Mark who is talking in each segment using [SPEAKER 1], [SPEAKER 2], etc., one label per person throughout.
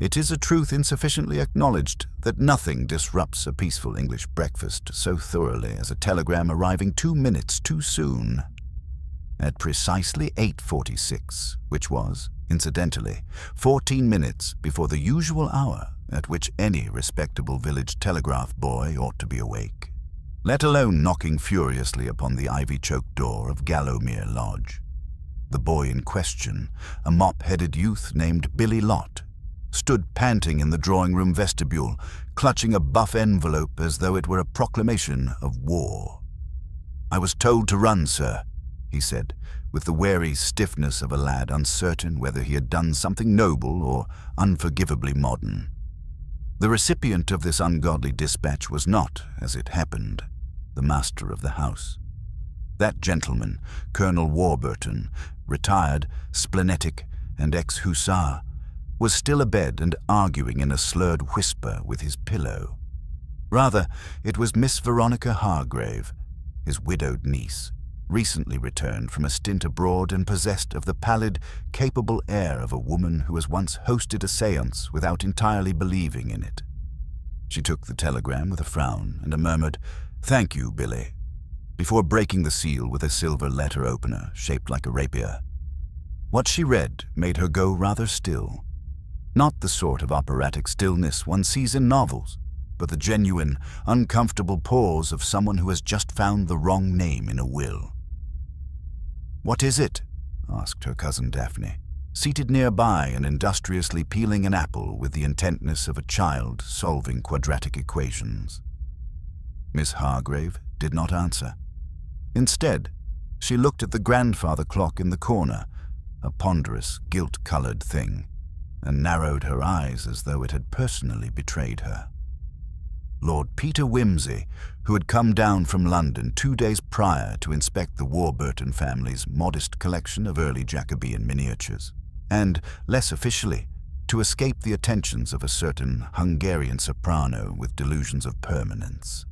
[SPEAKER 1] It is a truth insufficiently acknowledged that nothing disrupts a peaceful English breakfast so thoroughly as a telegram arriving 2 minutes too soon. At precisely 8:46, which was, incidentally, 14 minutes before the usual hour at which any respectable village telegraph boy ought to be awake, let alone knocking furiously upon the ivy-choked door of Gallowmere Lodge. The boy in question, a mop-headed youth named Billy Lott, stood panting in the drawing-room vestibule, clutching a buff envelope as though it were a proclamation of war. "I was told to run, sir," he said, with the wary stiffness of a lad uncertain whether he had done something noble or unforgivably modern. The recipient of this ungodly dispatch was not, as it happened, the master of the house. That gentleman, Colonel Warburton, retired, splenetic, and ex-hussar, was still abed and arguing in a slurred whisper with his pillow. Rather, it was Miss Veronica Hargrave, his widowed niece, recently returned from a stint abroad and possessed of the pallid, capable air of a woman who has once hosted a séance without entirely believing in it. She took the telegram with a frown and a murmured, "Thank you, Billy," before breaking the seal with a silver letter opener shaped like a rapier. What she read made her go rather still. Not the sort of operatic stillness one sees in novels, but the genuine, uncomfortable pause of someone who has just found the wrong name in a will. "What is it?" asked her cousin Daphne, seated nearby and industriously peeling an apple with the intentness of a child solving quadratic equations. Miss Hargrave did not answer. Instead, she looked at the grandfather clock in the corner, a ponderous, gilt-colored thing, and narrowed her eyes as though it had personally betrayed her. Lord Peter Wimsey, who had come down from London 2 days prior to inspect the Warburton family's modest collection of early Jacobean miniatures, and, less officially, to escape the attentions of a certain Hungarian soprano with delusions of permanence,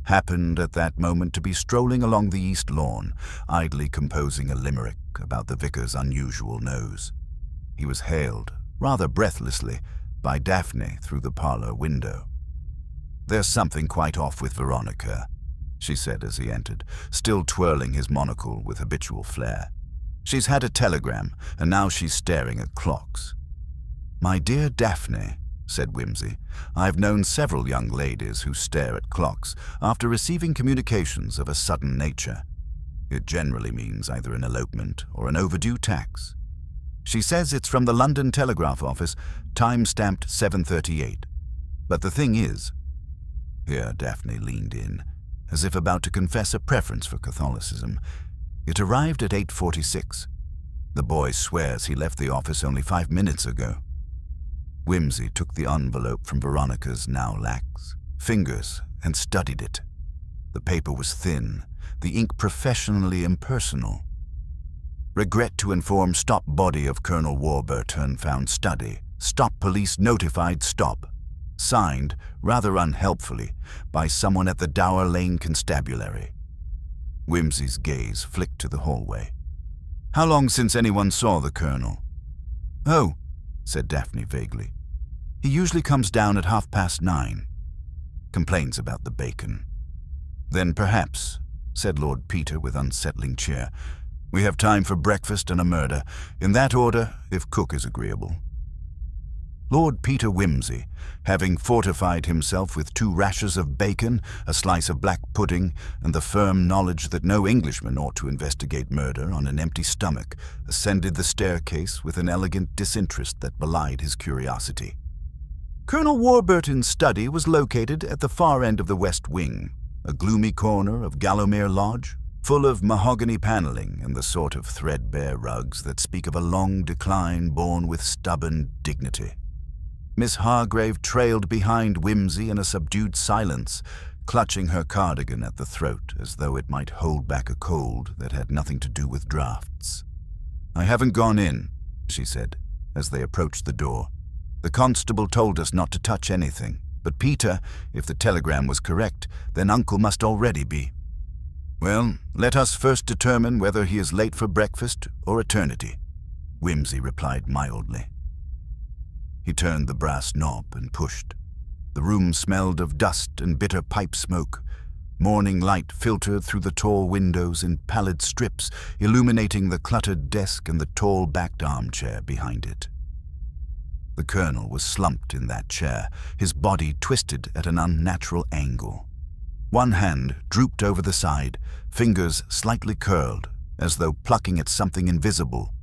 [SPEAKER 1] happened at that moment to be strolling along the east lawn, idly composing a limerick about the vicar's unusual nose. He was hailed, rather breathlessly, by Daphne through the parlor window. "There's something quite off with Veronica," she said as he entered, still twirling his monocle with habitual flair. "She's had a telegram, and now she's staring at clocks." "My dear Daphne," said Wimsey, "I've known several young ladies who stare at clocks after receiving communications of a sudden nature. It generally means either an elopement or an overdue tax. She says it's from the London Telegraph Office, time-stamped 7:38. But the thing is—" Here Daphne leaned in, as if about to confess a preference for Catholicism. "It arrived at 8:46. The boy swears he left the office only 5 minutes ago." Wimsey took the envelope from Veronica's now lax fingers and studied it. The paper was thin, the ink professionally impersonal. "Regret to inform stop body of Colonel Warburton found study. Stop police notified stop. Signed, rather unhelpfully, by someone at the Dower Lane Constabulary." Wimsey's gaze flicked to the hallway. "How long since anyone saw the Colonel?" "Oh," said Daphne vaguely. "He usually comes down at 9:30. Complains about the bacon." "Then perhaps," said Lord Peter with unsettling cheer, "we have time for breakfast and a murder, in that order, if cook is agreeable." Lord Peter Wimsey, having fortified himself with 2 rashers of bacon, a slice of black pudding, and the firm knowledge that no Englishman ought to investigate murder on an empty stomach, ascended the staircase with an elegant disinterest that belied his curiosity. Colonel Warburton's study was located at the far end of the west wing, a gloomy corner of Gallowmere Lodge, full of mahogany paneling and the sort of threadbare rugs that speak of a long decline born with stubborn dignity. Miss Hargrave trailed behind Wimsey in a subdued silence, clutching her cardigan at the throat as though it might hold back a cold that had nothing to do with draughts. "I haven't gone in," she said, as they approached the door. "The constable told us not to touch anything, but Peter, if the telegram was correct, then Uncle must already be." "Well, let us first determine whether he is late for breakfast or eternity," Wimsey replied mildly. He turned the brass knob and pushed. The room smelled of dust and bitter pipe smoke. Morning light filtered through the tall windows in pallid strips, illuminating the cluttered desk and the tall-backed armchair behind it. The colonel was slumped in that chair, his body twisted at an unnatural angle. One hand drooped over the side, fingers slightly curled, as though plucking at something invisible.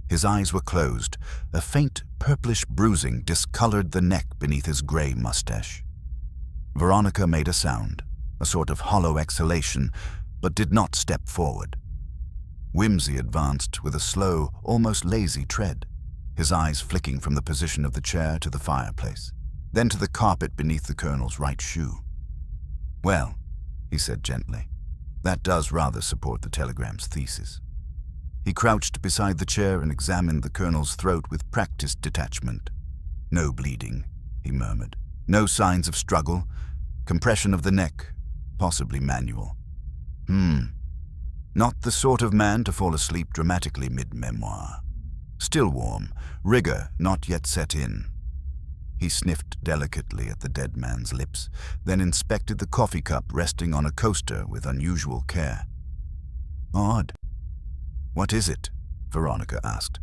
[SPEAKER 1] His eyes were closed. A faint purplish bruising discolored the neck beneath his gray mustache. Veronica made a sound, a sort of hollow exhalation, but did not step forward. Whimsy advanced with a slow, almost lazy tread, his eyes flicking from the position of the chair to the fireplace, then to the carpet beneath the colonel's right shoe. "Well," he said gently, "that does rather support the telegram's thesis." He crouched beside the chair and examined the colonel's throat with practiced detachment. "No bleeding," he murmured. "No signs of struggle. Compression of the neck, possibly manual. Not the sort of man to fall asleep dramatically mid-memoir. Still warm, rigor not yet set in." He sniffed delicately at the dead man's lips, then inspected the coffee cup resting on a coaster with unusual care. "Odd." "What is it?" Veronica asked.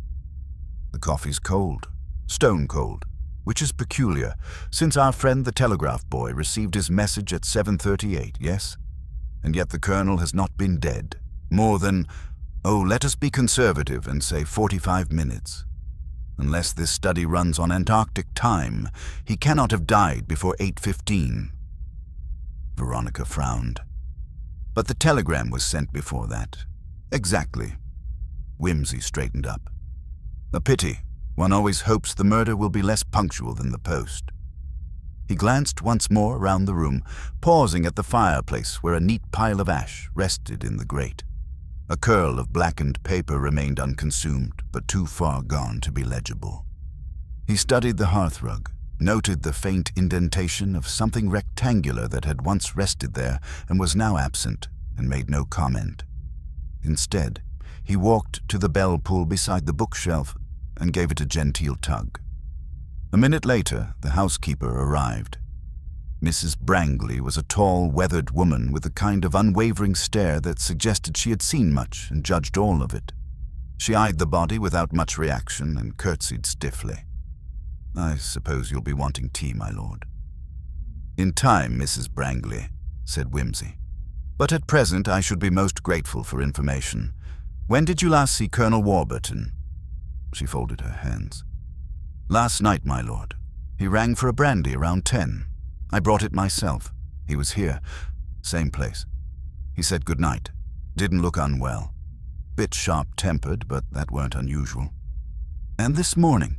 [SPEAKER 1] "The coffee's cold, stone cold, which is peculiar, since our friend the telegraph boy received his message at 7:38, yes? And yet the colonel has not been dead. More than, let us be conservative and say 45 minutes. Unless this study runs on Antarctic time, he cannot have died before 8:15. Veronica frowned. "But the telegram was sent before that." "Exactly." Whimsy straightened up. "A pity. One always hopes the murder will be less punctual than the post." He glanced once more round the room, pausing at the fireplace where a neat pile of ash rested in the grate. A curl of blackened paper remained unconsumed, but too far gone to be legible. He studied the hearthrug, noted the faint indentation of something rectangular that had once rested there and was now absent, and made no comment. Instead, he walked to the bell pull beside the bookshelf and gave it a genteel tug. A minute later, the housekeeper arrived. Mrs. Brangley was a tall, weathered woman with a kind of unwavering stare that suggested she had seen much and judged all of it. She eyed the body without much reaction and curtsied stiffly. "I suppose you'll be wanting tea, my lord." "In time, Mrs. Brangley," said Whimsy. "But at present I should be most grateful for information. When did you last see Colonel Warburton?" She folded her hands. "Last night, my lord. He rang for a brandy around 10. I brought it myself. He was here. Same place. He said good night. Didn't look unwell. Bit sharp-tempered, but that weren't unusual. And this morning?"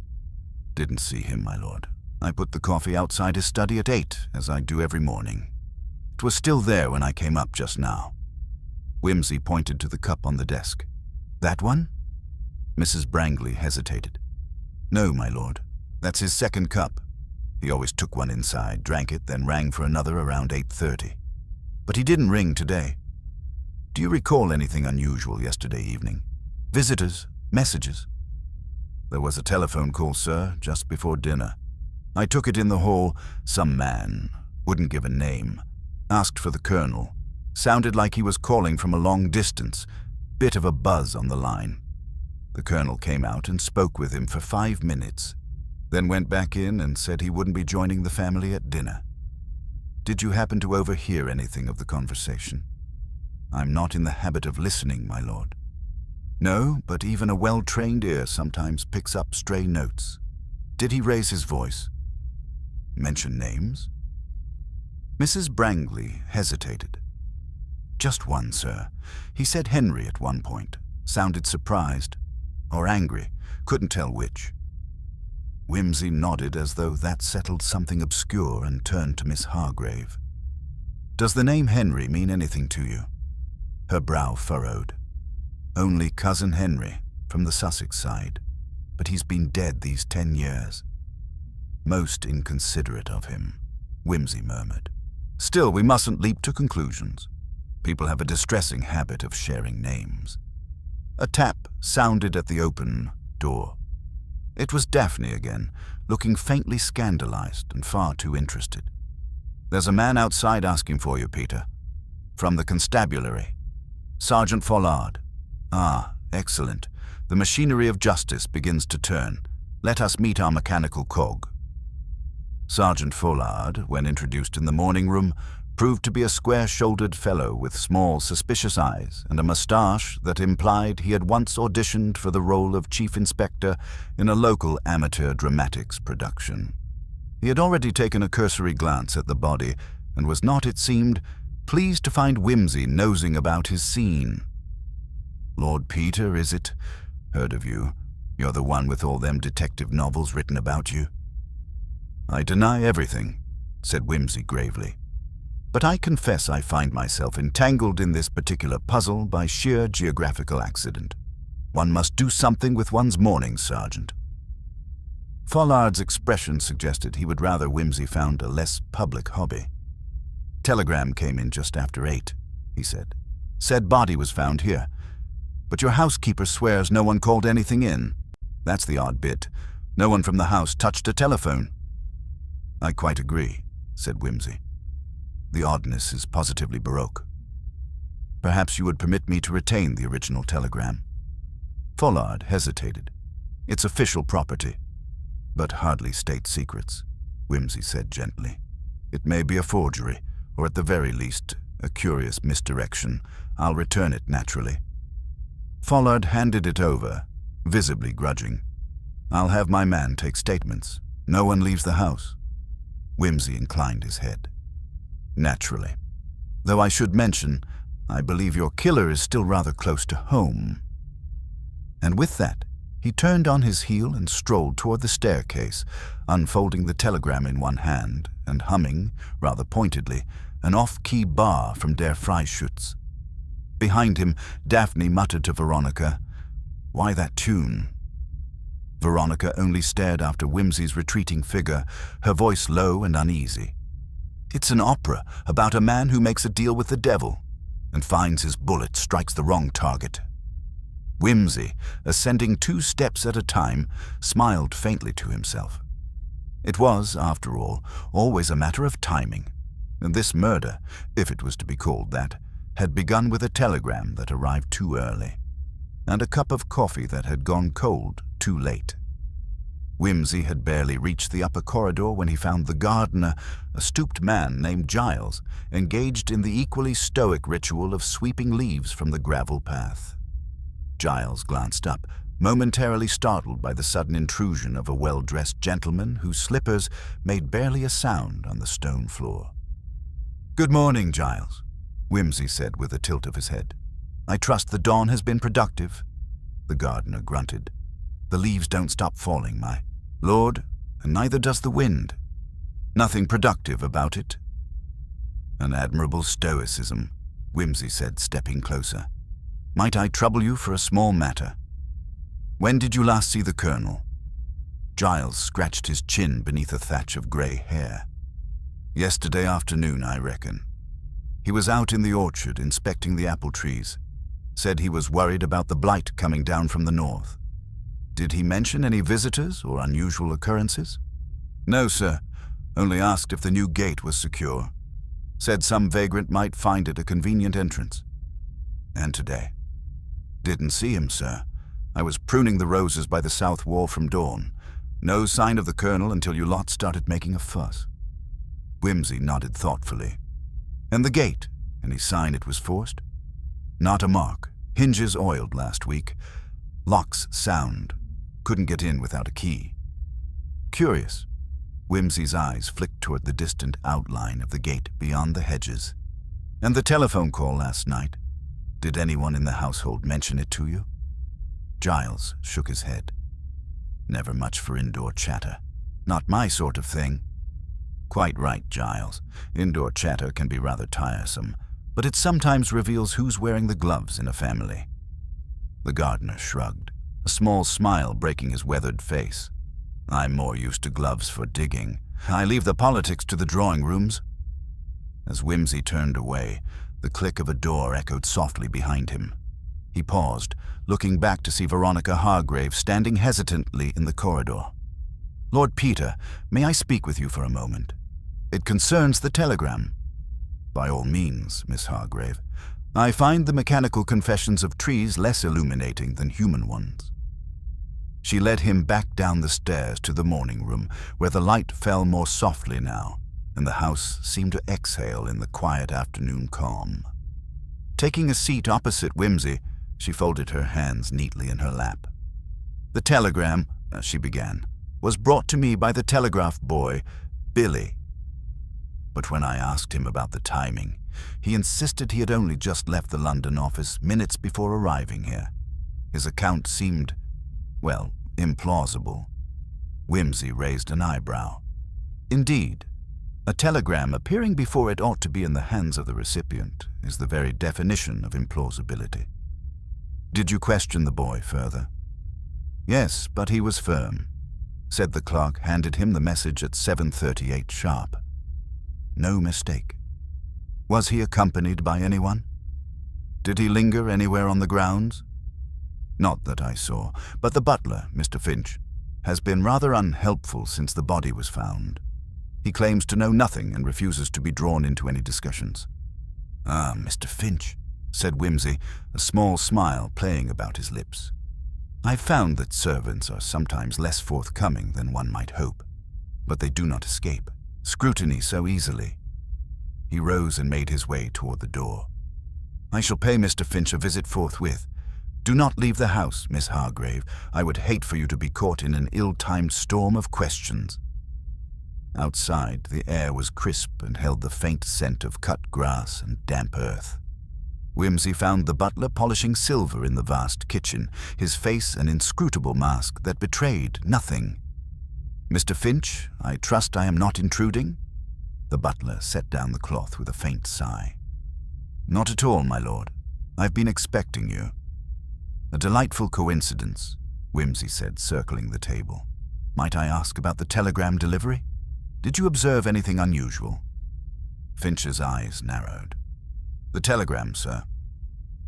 [SPEAKER 1] "Didn't see him, my lord. I put the coffee outside his study at 8, as I do every morning. It was still there when I came up just now." Whimsy pointed to the cup on the desk. "That one?" Mrs. Brangley hesitated. "No, my lord. That's his second cup. He always took one inside, drank it, then rang for another around 8:30. But he didn't ring today. Do you recall anything unusual yesterday evening? Visitors? Messages?" "There was a telephone call, sir, just before dinner. I took it in the hall. Some man, wouldn't give a name, asked for the colonel. Sounded like he was calling from a long distance. Bit of a buzz on the line. The colonel came out and spoke with him for 5 minutes, then went back in and said he wouldn't be joining the family at dinner. Did you happen to overhear anything of the conversation?" "I'm not in the habit of listening, my lord." "No, but even a well-trained ear sometimes picks up stray notes. Did he raise his voice? Mention names?" Mrs. Brangley hesitated. "Just one, sir. He said Henry at one point. Sounded surprised. Or angry. Couldn't tell which." Whimsy nodded as though that settled something obscure and turned to Miss Hargrave. "Does the name Henry mean anything to you?" Her brow furrowed. "Only cousin Henry, from the Sussex side. But he's been dead these 10 years. Most inconsiderate of him," Whimsy murmured. "Still, we mustn't leap to conclusions. People have a distressing habit of sharing names." A tap sounded at the open door. It was Daphne again, looking faintly scandalized and far too interested. "There's a man outside asking for you, Peter. From the constabulary. Sergeant Follard." "Ah, excellent. The machinery of justice begins to turn. Let us meet our mechanical cog." Sergeant Follard, when introduced in the morning room, proved to be a square-shouldered fellow with small, suspicious eyes and a moustache that implied he had once auditioned for the role of chief inspector in a local amateur dramatics production. He had already taken a cursory glance at the body and was not, it seemed, pleased to find Whimsy nosing about his scene. "Lord Peter, is it? Heard of you. You're the one with all them detective novels written about you." "I deny everything," said Whimsy gravely. "But I confess I find myself entangled in this particular puzzle by sheer geographical accident. One must do something with one's mornings, Sergeant." Follard's expression suggested he would rather Whimsy found a less public hobby. "Telegram came in just after 8, he said. "Said body was found here. But your housekeeper swears no one called anything in. That's the odd bit. No one from the house touched a telephone." "I quite agree," said Whimsy. "The oddness is positively baroque. Perhaps you would permit me to retain the original telegram." Follard hesitated. "It's official property." "But hardly state secrets," Whimsy said gently. "It may be a forgery, or at the very least, a curious misdirection. I'll return it naturally." Follard handed it over, visibly grudging. "I'll have my man take statements. No one leaves the house." Whimsy inclined his head. "Naturally. Though I should mention, I believe your killer is still rather close to home." And with that, he turned on his heel and strolled toward the staircase, unfolding the telegram in one hand and humming, rather pointedly, an off-key bar from Der Freischütz. Behind him, Daphne muttered to Veronica, "Why that tune?" Veronica only stared after Whimsy's retreating figure, her voice low and uneasy. "It's an opera about a man who makes a deal with the devil and finds his bullet strikes the wrong target." Whimsy, ascending 2 steps at a time, smiled faintly to himself. It was, after all, always a matter of timing, and this murder, if it was to be called that, had begun with a telegram that arrived too early, and a cup of coffee that had gone cold too late. Whimsy had barely reached the upper corridor when he found the gardener, a stooped man named Giles, engaged in the equally stoic ritual of sweeping leaves from the gravel path. Giles glanced up, momentarily startled by the sudden intrusion of a well-dressed gentleman whose slippers made barely a sound on the stone floor. "Good morning, Giles," Whimsy said with a tilt of his head. "I trust the dawn has been productive." The gardener grunted. "The leaves don't stop falling, my lord, and neither does the wind. Nothing productive about it." "An admirable stoicism," Whimsy said, stepping closer. "Might I trouble you for a small matter? When did you last see the colonel?" Giles scratched his chin beneath a thatch of grey hair. "Yesterday afternoon, I reckon. He was out in the orchard inspecting the apple trees. Said he was worried about the blight coming down from the north. Did he mention any visitors or unusual occurrences?" "No, sir. Only asked if the new gate was secure. Said some vagrant might find it a convenient entrance." "And today?" "Didn't see him, sir. I was pruning the roses by the south wall from dawn. No sign of the colonel until you lot started making a fuss." Whimsy nodded thoughtfully. "And the gate? Any sign it was forced?" "Not a mark. Hinges oiled last week. Locks sound. Couldn't get in without a key." "Curious." Whimsy's eyes flicked toward the distant outline of the gate beyond the hedges. "And the telephone call last night? Did anyone in the household mention it to you?" Giles shook his head. "Never much for indoor chatter. Not my sort of thing." "Quite right, Giles. Indoor chatter can be rather tiresome, but it sometimes reveals who's wearing the gloves in a family." The gardener shrugged, a small smile breaking his weathered face. "I'm more used to gloves for digging. I leave the politics to the drawing rooms." As Whimsy turned away, the click of a door echoed softly behind him. He paused, looking back to see Veronica Hargrave standing hesitantly in the corridor. "Lord Peter, may I speak with you for a moment? It concerns the telegram." "By all means, Miss Hargrave. I find the mechanical confessions of trees less illuminating than human ones." She led him back down the stairs to the morning room, where the light fell more softly now, and the house seemed to exhale in the quiet afternoon calm. Taking a seat opposite Whimsy, she folded her hands neatly in her lap. "The telegram," she began, "was brought to me by the telegraph boy, Billy. But when I asked him about the timing, he insisted he had only just left the London office minutes before arriving here. His account seemed, well, implausible." Whimsy raised an eyebrow. "Indeed, a telegram appearing before it ought to be in the hands of the recipient is the very definition of implausibility. Did you question the boy further?" "Yes, but he was firm. Said the clerk handed him the message at 7:38 sharp. No mistake. Was he accompanied by anyone? Did he linger anywhere on the grounds?" "Not that I saw, but the butler, Mr. Finch, has been rather unhelpful since the body was found. He claims to know nothing and refuses to be drawn into any discussions." "Ah, Mr. Finch," said Whimsy, a small smile playing about his lips. "I've found that servants are sometimes less forthcoming than one might hope, but they do not escape scrutiny so easily." He rose and made his way toward the door. "I shall pay Mr. Finch a visit forthwith. Do not leave the house, Miss Hargrave. I would hate for you to be caught in an ill-timed storm of questions." Outside, the air was crisp and held the faint scent of cut grass and damp earth. Whimsy found the butler polishing silver in the vast kitchen, his face an inscrutable mask that betrayed nothing. "Mr. Finch, I trust I am not intruding?" The butler set down the cloth with a faint sigh. "Not at all, my lord. I've been expecting you." "A delightful coincidence," Whimsy said, circling the table. "Might I ask about the telegram delivery? Did you observe anything unusual?" Finch's eyes narrowed. "The telegram, sir.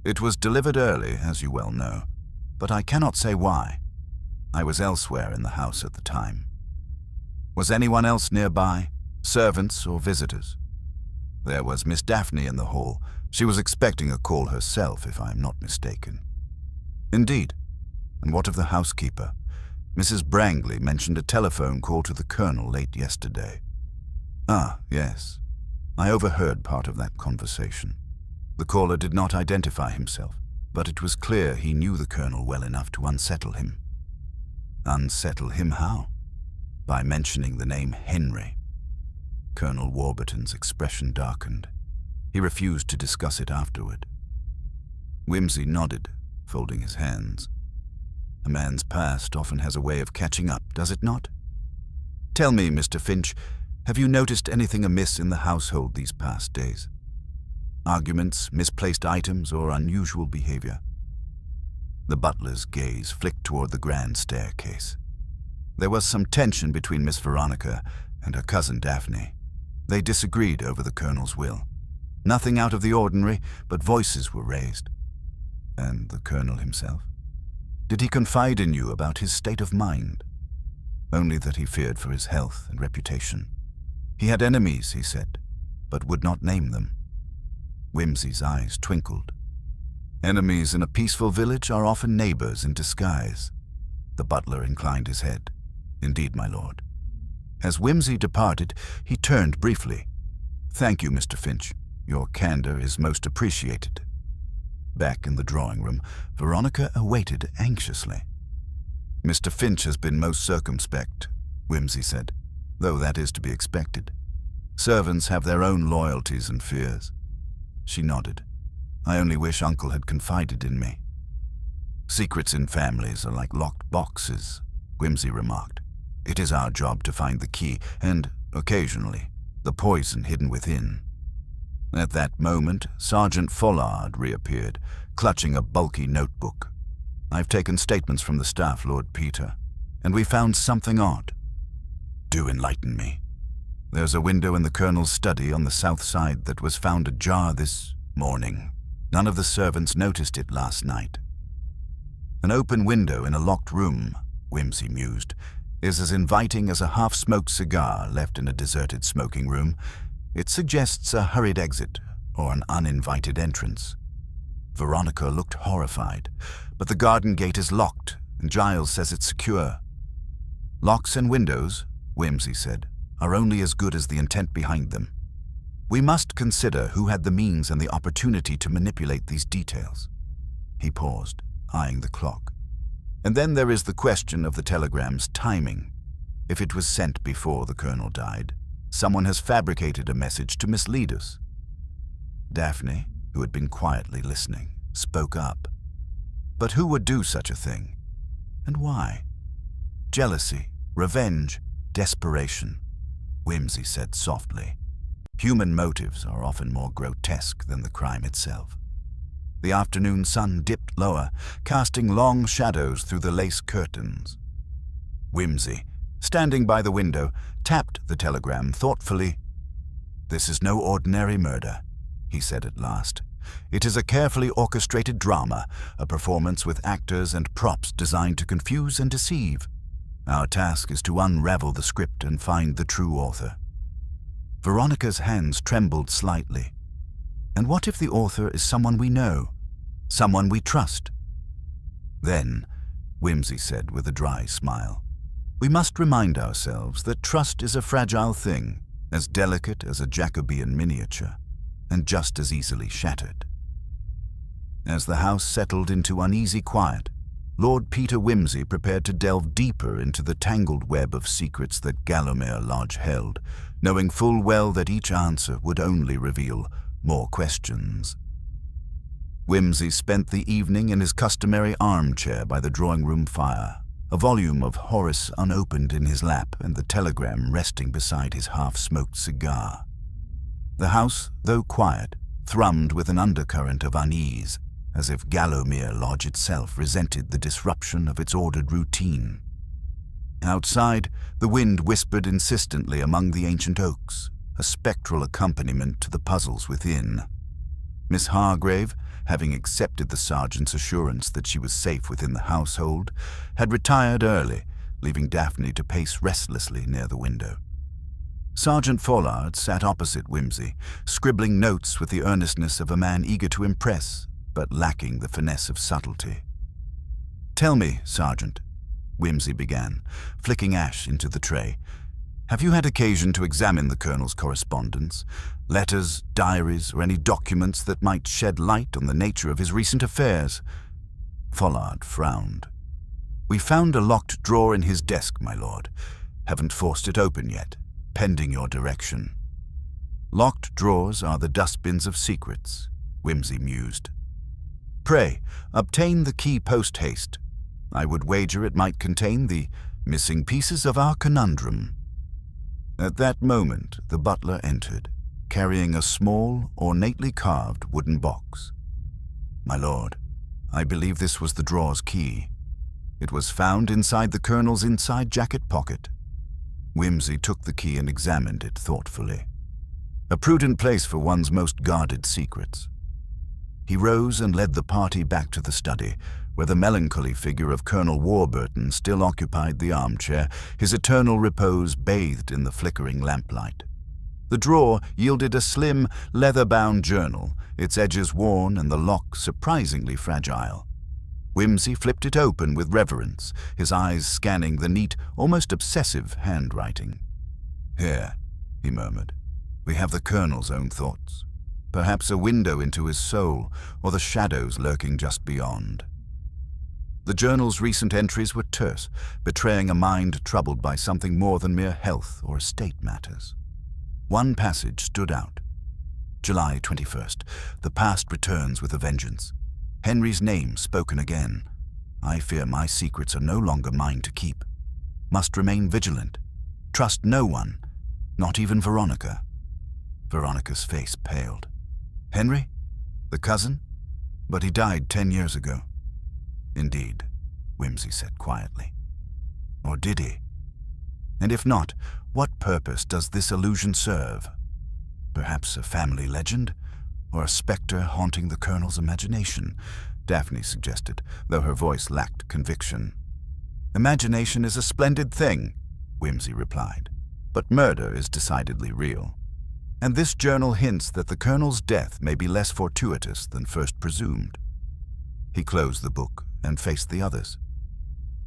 [SPEAKER 1] It was delivered early, as you well know, but I cannot say why. I was elsewhere in the house at the time." "Was anyone else nearby? Servants or visitors?" "There was Miss Daphne in the hall. She was expecting a call herself, if I am not mistaken." "Indeed. And what of the housekeeper? Mrs. Brangley mentioned a telephone call to the Colonel late yesterday." "Ah, yes. I overheard part of that conversation. The caller did not identify himself, but it was clear he knew the Colonel well enough to unsettle him." "Unsettle him how?" "By mentioning the name Henry." Colonel Warburton's expression darkened. He refused to discuss it afterward. Whimsy nodded, folding his hands. A man's past often has a way of catching up, does it not? "Tell me, Mr. Finch, have you noticed anything amiss in the household these past days? Arguments, misplaced items, or unusual behavior?" The butler's gaze flicked toward the grand staircase. "There was some tension between Miss Veronica and her cousin Daphne. They disagreed over the Colonel's will. Nothing out of the ordinary, but voices were raised." "And the Colonel himself? Did he confide in you about his state of mind?" "Only that he feared for his health and reputation. He had enemies, he said, but would not name them." Whimsy's eyes twinkled. "Enemies in a peaceful village are often neighbors in disguise." The butler inclined his head. "Indeed, my lord." As Whimsy departed, he turned briefly. "Thank you, Mr. Finch. Your candor is most appreciated." Back in the drawing room, Veronica awaited anxiously. "Mr. Finch has been most circumspect," Whimsy said, "though that is to be expected. Servants have their own loyalties and fears." She nodded. "I only wish Uncle had confided in me." "Secrets in families are like locked boxes," Whimsy remarked. "It is our job to find the key and, occasionally, the poison hidden within." At that moment, Sergeant Follard reappeared, clutching a bulky notebook. "I've taken statements from the staff, Lord Peter, and we found something odd." "Do enlighten me." "There's a window in the Colonel's study on the south side that was found ajar this morning. None of the servants noticed it last night. An open window in a locked room, Whimsy mused, is as inviting as a half-smoked cigar left in a deserted smoking room. It suggests a hurried exit or an uninvited entrance. Veronica looked horrified, but the garden gate is locked and Giles says it's secure. Locks and windows, Whimsy said, are only as good as the intent behind them. We must consider who had the means and the opportunity to manipulate these details. He paused, eyeing the clock. And then there is the question of the telegram's timing. If it was sent before the colonel died, someone has fabricated a message to mislead us. Daphne, who had been quietly listening, spoke up. But who would do such a thing? And why? Jealousy, revenge, desperation, Whimsy said softly. Human motives are often more grotesque than the crime itself. The afternoon sun dipped lower, casting long shadows through the lace curtains. Whimsy, standing by the window, tapped the telegram thoughtfully. "This is no ordinary murder," he said at last. "It is a carefully orchestrated drama, a performance with actors and props designed to confuse and deceive. Our task is to unravel the script and find the true author." Veronica's hands trembled slightly. And what if the author is someone we know, someone we trust? Then, Whimsy said with a dry smile, we must remind ourselves that trust is a fragile thing, as delicate as a Jacobean miniature, and just as easily shattered. As the house settled into uneasy quiet, Lord Peter Whimsy prepared to delve deeper into the tangled web of secrets that Gallowmere Lodge held, knowing full well that each answer would only reveal more questions. Whimsy spent the evening in his customary armchair by the drawing-room fire, a volume of Horace unopened in his lap and the telegram resting beside his half-smoked cigar. The house, though quiet, thrummed with an undercurrent of unease, as if Gallowmere Lodge itself resented the disruption of its ordered routine. Outside, the wind whispered insistently among the ancient oaks, a spectral accompaniment to the puzzles within. Miss Hargrave, having accepted the sergeant's assurance that she was safe within the household, had retired early, leaving Daphne to pace restlessly near the window. Sergeant Follard sat opposite Whimsy, scribbling notes with the earnestness of a man eager to impress, but lacking the finesse of subtlety. "Tell me, Sergeant," Whimsy began, flicking ash into the tray, "have you had occasion to examine the Colonel's correspondence, letters, diaries, or any documents that might shed light on the nature of his recent affairs?" Follard frowned. "We found a locked drawer in his desk, my lord. Haven't forced it open yet, pending your direction." "Locked drawers are the dustbins of secrets," Whimsy mused. "Pray, obtain the key post-haste. I would wager it might contain the missing pieces of our conundrum." At that moment, the butler entered, carrying a small, ornately carved wooden box. "My lord, I believe this was the drawer's key. It was found inside the Colonel's inside jacket pocket." Whimsy took the key and examined it thoughtfully. A prudent place for one's most guarded secrets. He rose and led the party back to the study, where the melancholy figure of Colonel Warburton still occupied the armchair, his eternal repose bathed in the flickering lamplight. The drawer yielded a slim, leather-bound journal, its edges worn and the lock surprisingly fragile. Whimsy flipped it open with reverence, his eyes scanning the neat, almost obsessive handwriting. "Here," he murmured, "we have the Colonel's own thoughts. Perhaps a window into his soul, or the shadows lurking just beyond." The journal's recent entries were terse, betraying a mind troubled by something more than mere health or estate matters. One passage stood out. July 21st. "The past returns with a vengeance. Henry's name spoken again. I fear my secrets are no longer mine to keep. Must remain vigilant. Trust no one, not even Veronica." Veronica's face paled. "Henry? The cousin? But he died 10 years ago." "Indeed," Whimsy said quietly. "Or did he? And if not, what purpose does this illusion serve? Perhaps a family legend, or a spectre haunting the Colonel's imagination, Daphne suggested, though her voice lacked conviction. Imagination is a splendid thing, Whimsy replied, but murder is decidedly real. And this journal hints that the Colonel's death may be less fortuitous than first presumed. He closed the book and faced the others.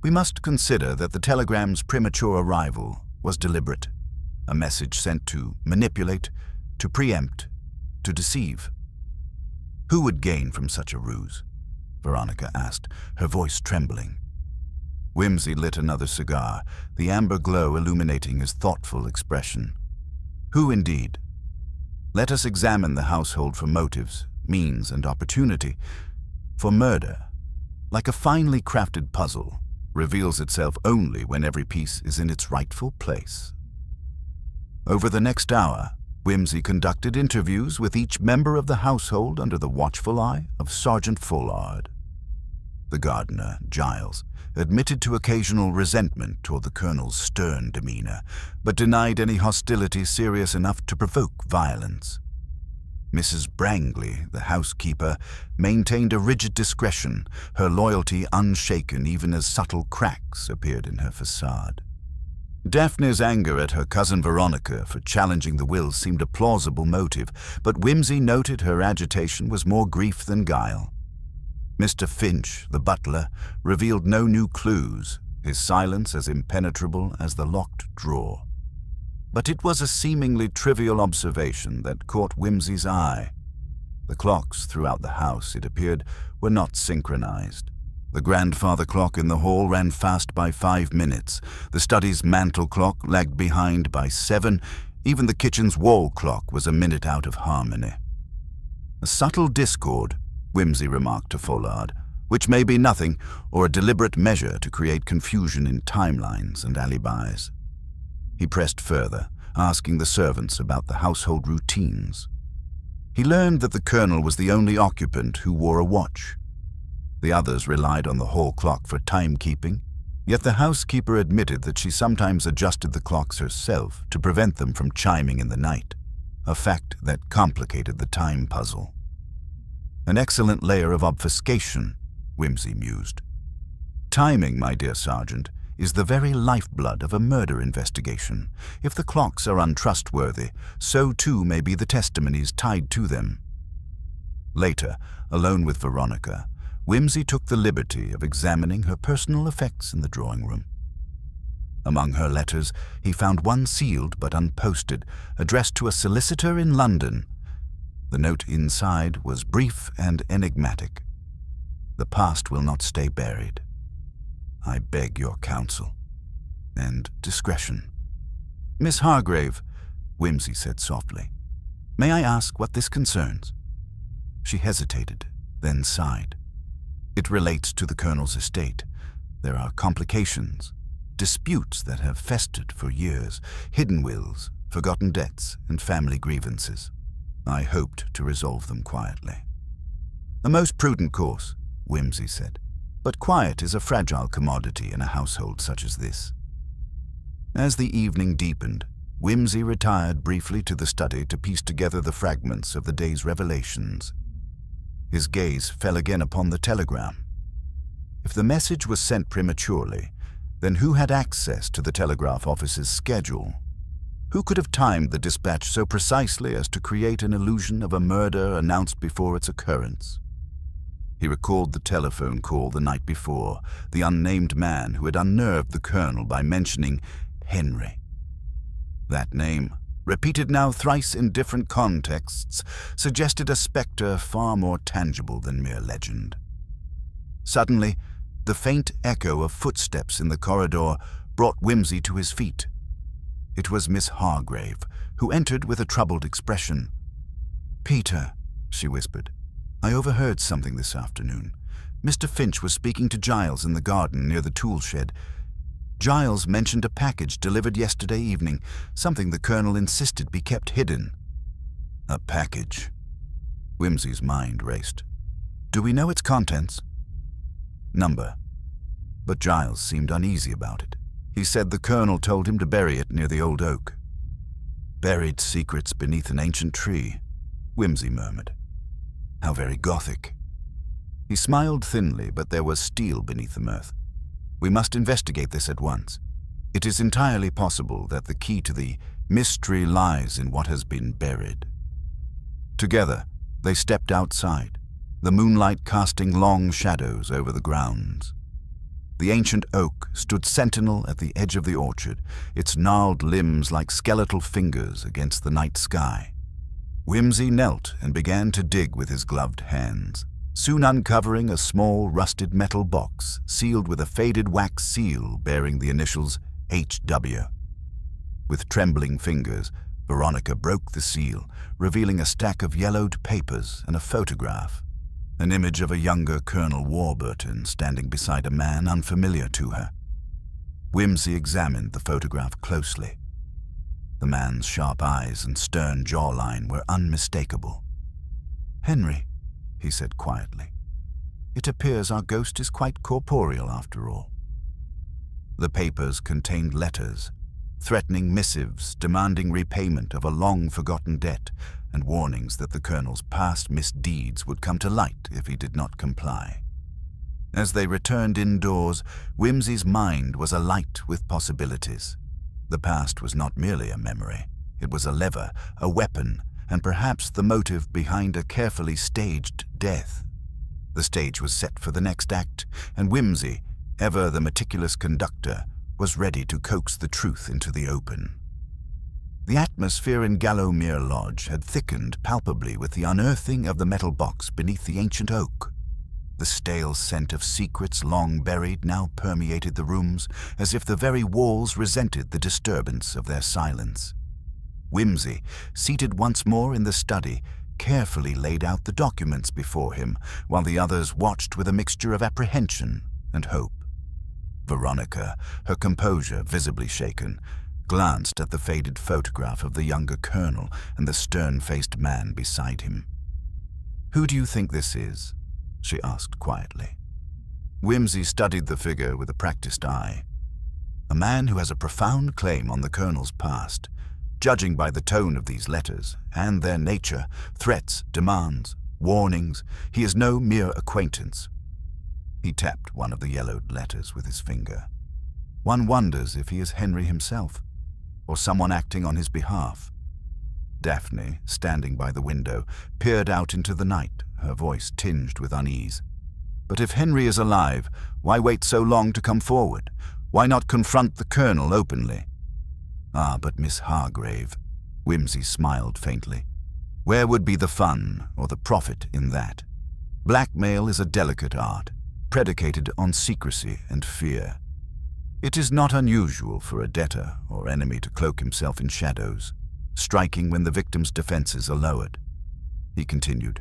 [SPEAKER 1] We must consider that the telegram's premature arrival was deliberate, a message sent to manipulate, to preempt, to deceive. Who would gain from such a ruse? Veronica asked, her voice trembling. Whimsy lit another cigar, the amber glow illuminating his thoughtful expression. Who indeed? Let us examine the household for motives, means, and opportunity. For murder, like a finely crafted puzzle, reveals itself only when every piece is in its rightful place. Over the next hour, Whimsy conducted interviews with each member of the household under the watchful eye of Sergeant Follard. The gardener, Giles, admitted to occasional resentment toward the Colonel's stern demeanor, but denied any hostility serious enough to provoke violence. Mrs. Brangley, the housekeeper, maintained a rigid discretion, her loyalty unshaken even as subtle cracks appeared in her facade. Daphne's anger at her cousin Veronica for challenging the will seemed a plausible motive, but Whimsy noted her agitation was more grief than guile. Mr. Finch, the butler, revealed no new clues, his silence as impenetrable as the locked drawer. But it was a seemingly trivial observation that caught Whimsy's eye. The clocks throughout the house, it appeared, were not synchronized. The grandfather clock in the hall ran fast by 5 minutes. The study's mantel clock lagged behind by 7. Even the kitchen's wall clock was a minute out of harmony. A subtle discord, Whimsy remarked to Follard, which may be nothing or a deliberate measure to create confusion in timelines and alibis. He pressed further, asking the servants about the household routines. He learned that the Colonel was the only occupant who wore a watch. The others relied on the hall clock for timekeeping, yet the housekeeper admitted that she sometimes adjusted the clocks herself to prevent them from chiming in the night, a fact that complicated the time puzzle. An excellent layer of obfuscation, Whimsy mused. Timing, my dear Sergeant, is the very lifeblood of a murder investigation. If the clocks are untrustworthy, so too may be the testimonies tied to them. Later, alone with Veronica, Whimsy took the liberty of examining her personal effects in the drawing room. Among her letters, he found one sealed but unposted, addressed to a solicitor in London. The note inside was brief and enigmatic. The past will not stay buried. I beg your counsel and discretion. Miss Hargrave, Whimsy said softly, may I ask what this concerns? She hesitated, then sighed. It relates to the Colonel's estate. There are complications, disputes that have festered for years, hidden wills, forgotten debts, and family grievances. I hoped to resolve them quietly. A most prudent course, Whimsy said, but quiet is a fragile commodity in a household such as this. As the evening deepened, Whimsy retired briefly to the study to piece together the fragments of the day's revelations. His gaze fell again upon the telegram. If the message was sent prematurely, then who had access to the telegraph office's schedule? Who could have timed the dispatch so precisely as to create an illusion of a murder announced before its occurrence? He recalled the telephone call the night before, the unnamed man who had unnerved the Colonel by mentioning Henry. That name, repeated now thrice in different contexts, suggested a spectre far more tangible than mere legend. Suddenly, the faint echo of footsteps in the corridor brought Whimsy to his feet. It was Miss Hargrave, who entered with a troubled expression. "Peter," she whispered, "I overheard something this afternoon. Mr. Finch was speaking to Giles in the garden near the tool shed. Giles mentioned a package delivered yesterday evening, something the Colonel insisted be kept hidden." "A package?" Whimsy's mind raced. "Do we know its contents?" "Number." But Giles seemed uneasy about it. He said the Colonel told him to bury it near the old oak. "Buried secrets beneath an ancient tree," Whimsy murmured. "How very Gothic." He smiled thinly, but there was steel beneath the mirth. "We must investigate this at once. It is entirely possible that the key to the mystery lies in what has been buried." Together, they stepped outside, the moonlight casting long shadows over the grounds. The ancient oak stood sentinel at the edge of the orchard, its gnarled limbs like skeletal fingers against the night sky. Whimsy knelt and began to dig with his gloved hands, soon uncovering a small rusted metal box sealed with a faded wax seal bearing the initials H.W. With trembling fingers, Veronica broke the seal, revealing a stack of yellowed papers and a photograph, an image of a younger Colonel Warburton standing beside a man unfamiliar to her. Whimsy examined the photograph closely. The man's sharp eyes and stern jawline were unmistakable. "Henry," he said quietly, "it appears our ghost is quite corporeal after all." The papers contained letters, threatening missives demanding repayment of a long-forgotten debt, and warnings that the Colonel's past misdeeds would come to light if he did not comply. As they returned indoors, Whimsy's mind was alight with possibilities. The past was not merely a memory. It was a lever, a weapon, and perhaps the motive behind a carefully staged death. The stage was set for the next act, and Whimsy, ever the meticulous conductor, was ready to coax the truth into the open. The atmosphere in Gallowmere Lodge had thickened palpably with the unearthing of the metal box beneath the ancient oak. The stale scent of secrets long buried now permeated the rooms, as if the very walls resented the disturbance of their silence. Whimsy, seated once more in the study, carefully laid out the documents before him, while the others watched with a mixture of apprehension and hope. Veronica, her composure visibly shaken, glanced at the faded photograph of the younger colonel and the stern-faced man beside him. "Who do you think this is?" she asked quietly. Whimsy studied the figure with a practiced eye. "A man who has a profound claim on the colonel's past. Judging by the tone of these letters and their nature, threats, demands, warnings, he is no mere acquaintance." He tapped one of the yellowed letters with his finger. "One wonders if he is Henry himself, or someone acting on his behalf." Daphne, standing by the window, peered out into the night, her voice tinged with unease. "But if Henry is alive, why wait so long to come forward? Why not confront the colonel openly?" "Ah, but Miss Hargrave," Whimsy smiled faintly, "where would be the fun or the profit in that? Blackmail is a delicate art, predicated on secrecy and fear. It is not unusual for a debtor or enemy to cloak himself in shadows, striking when the victim's defenses are lowered." He continued,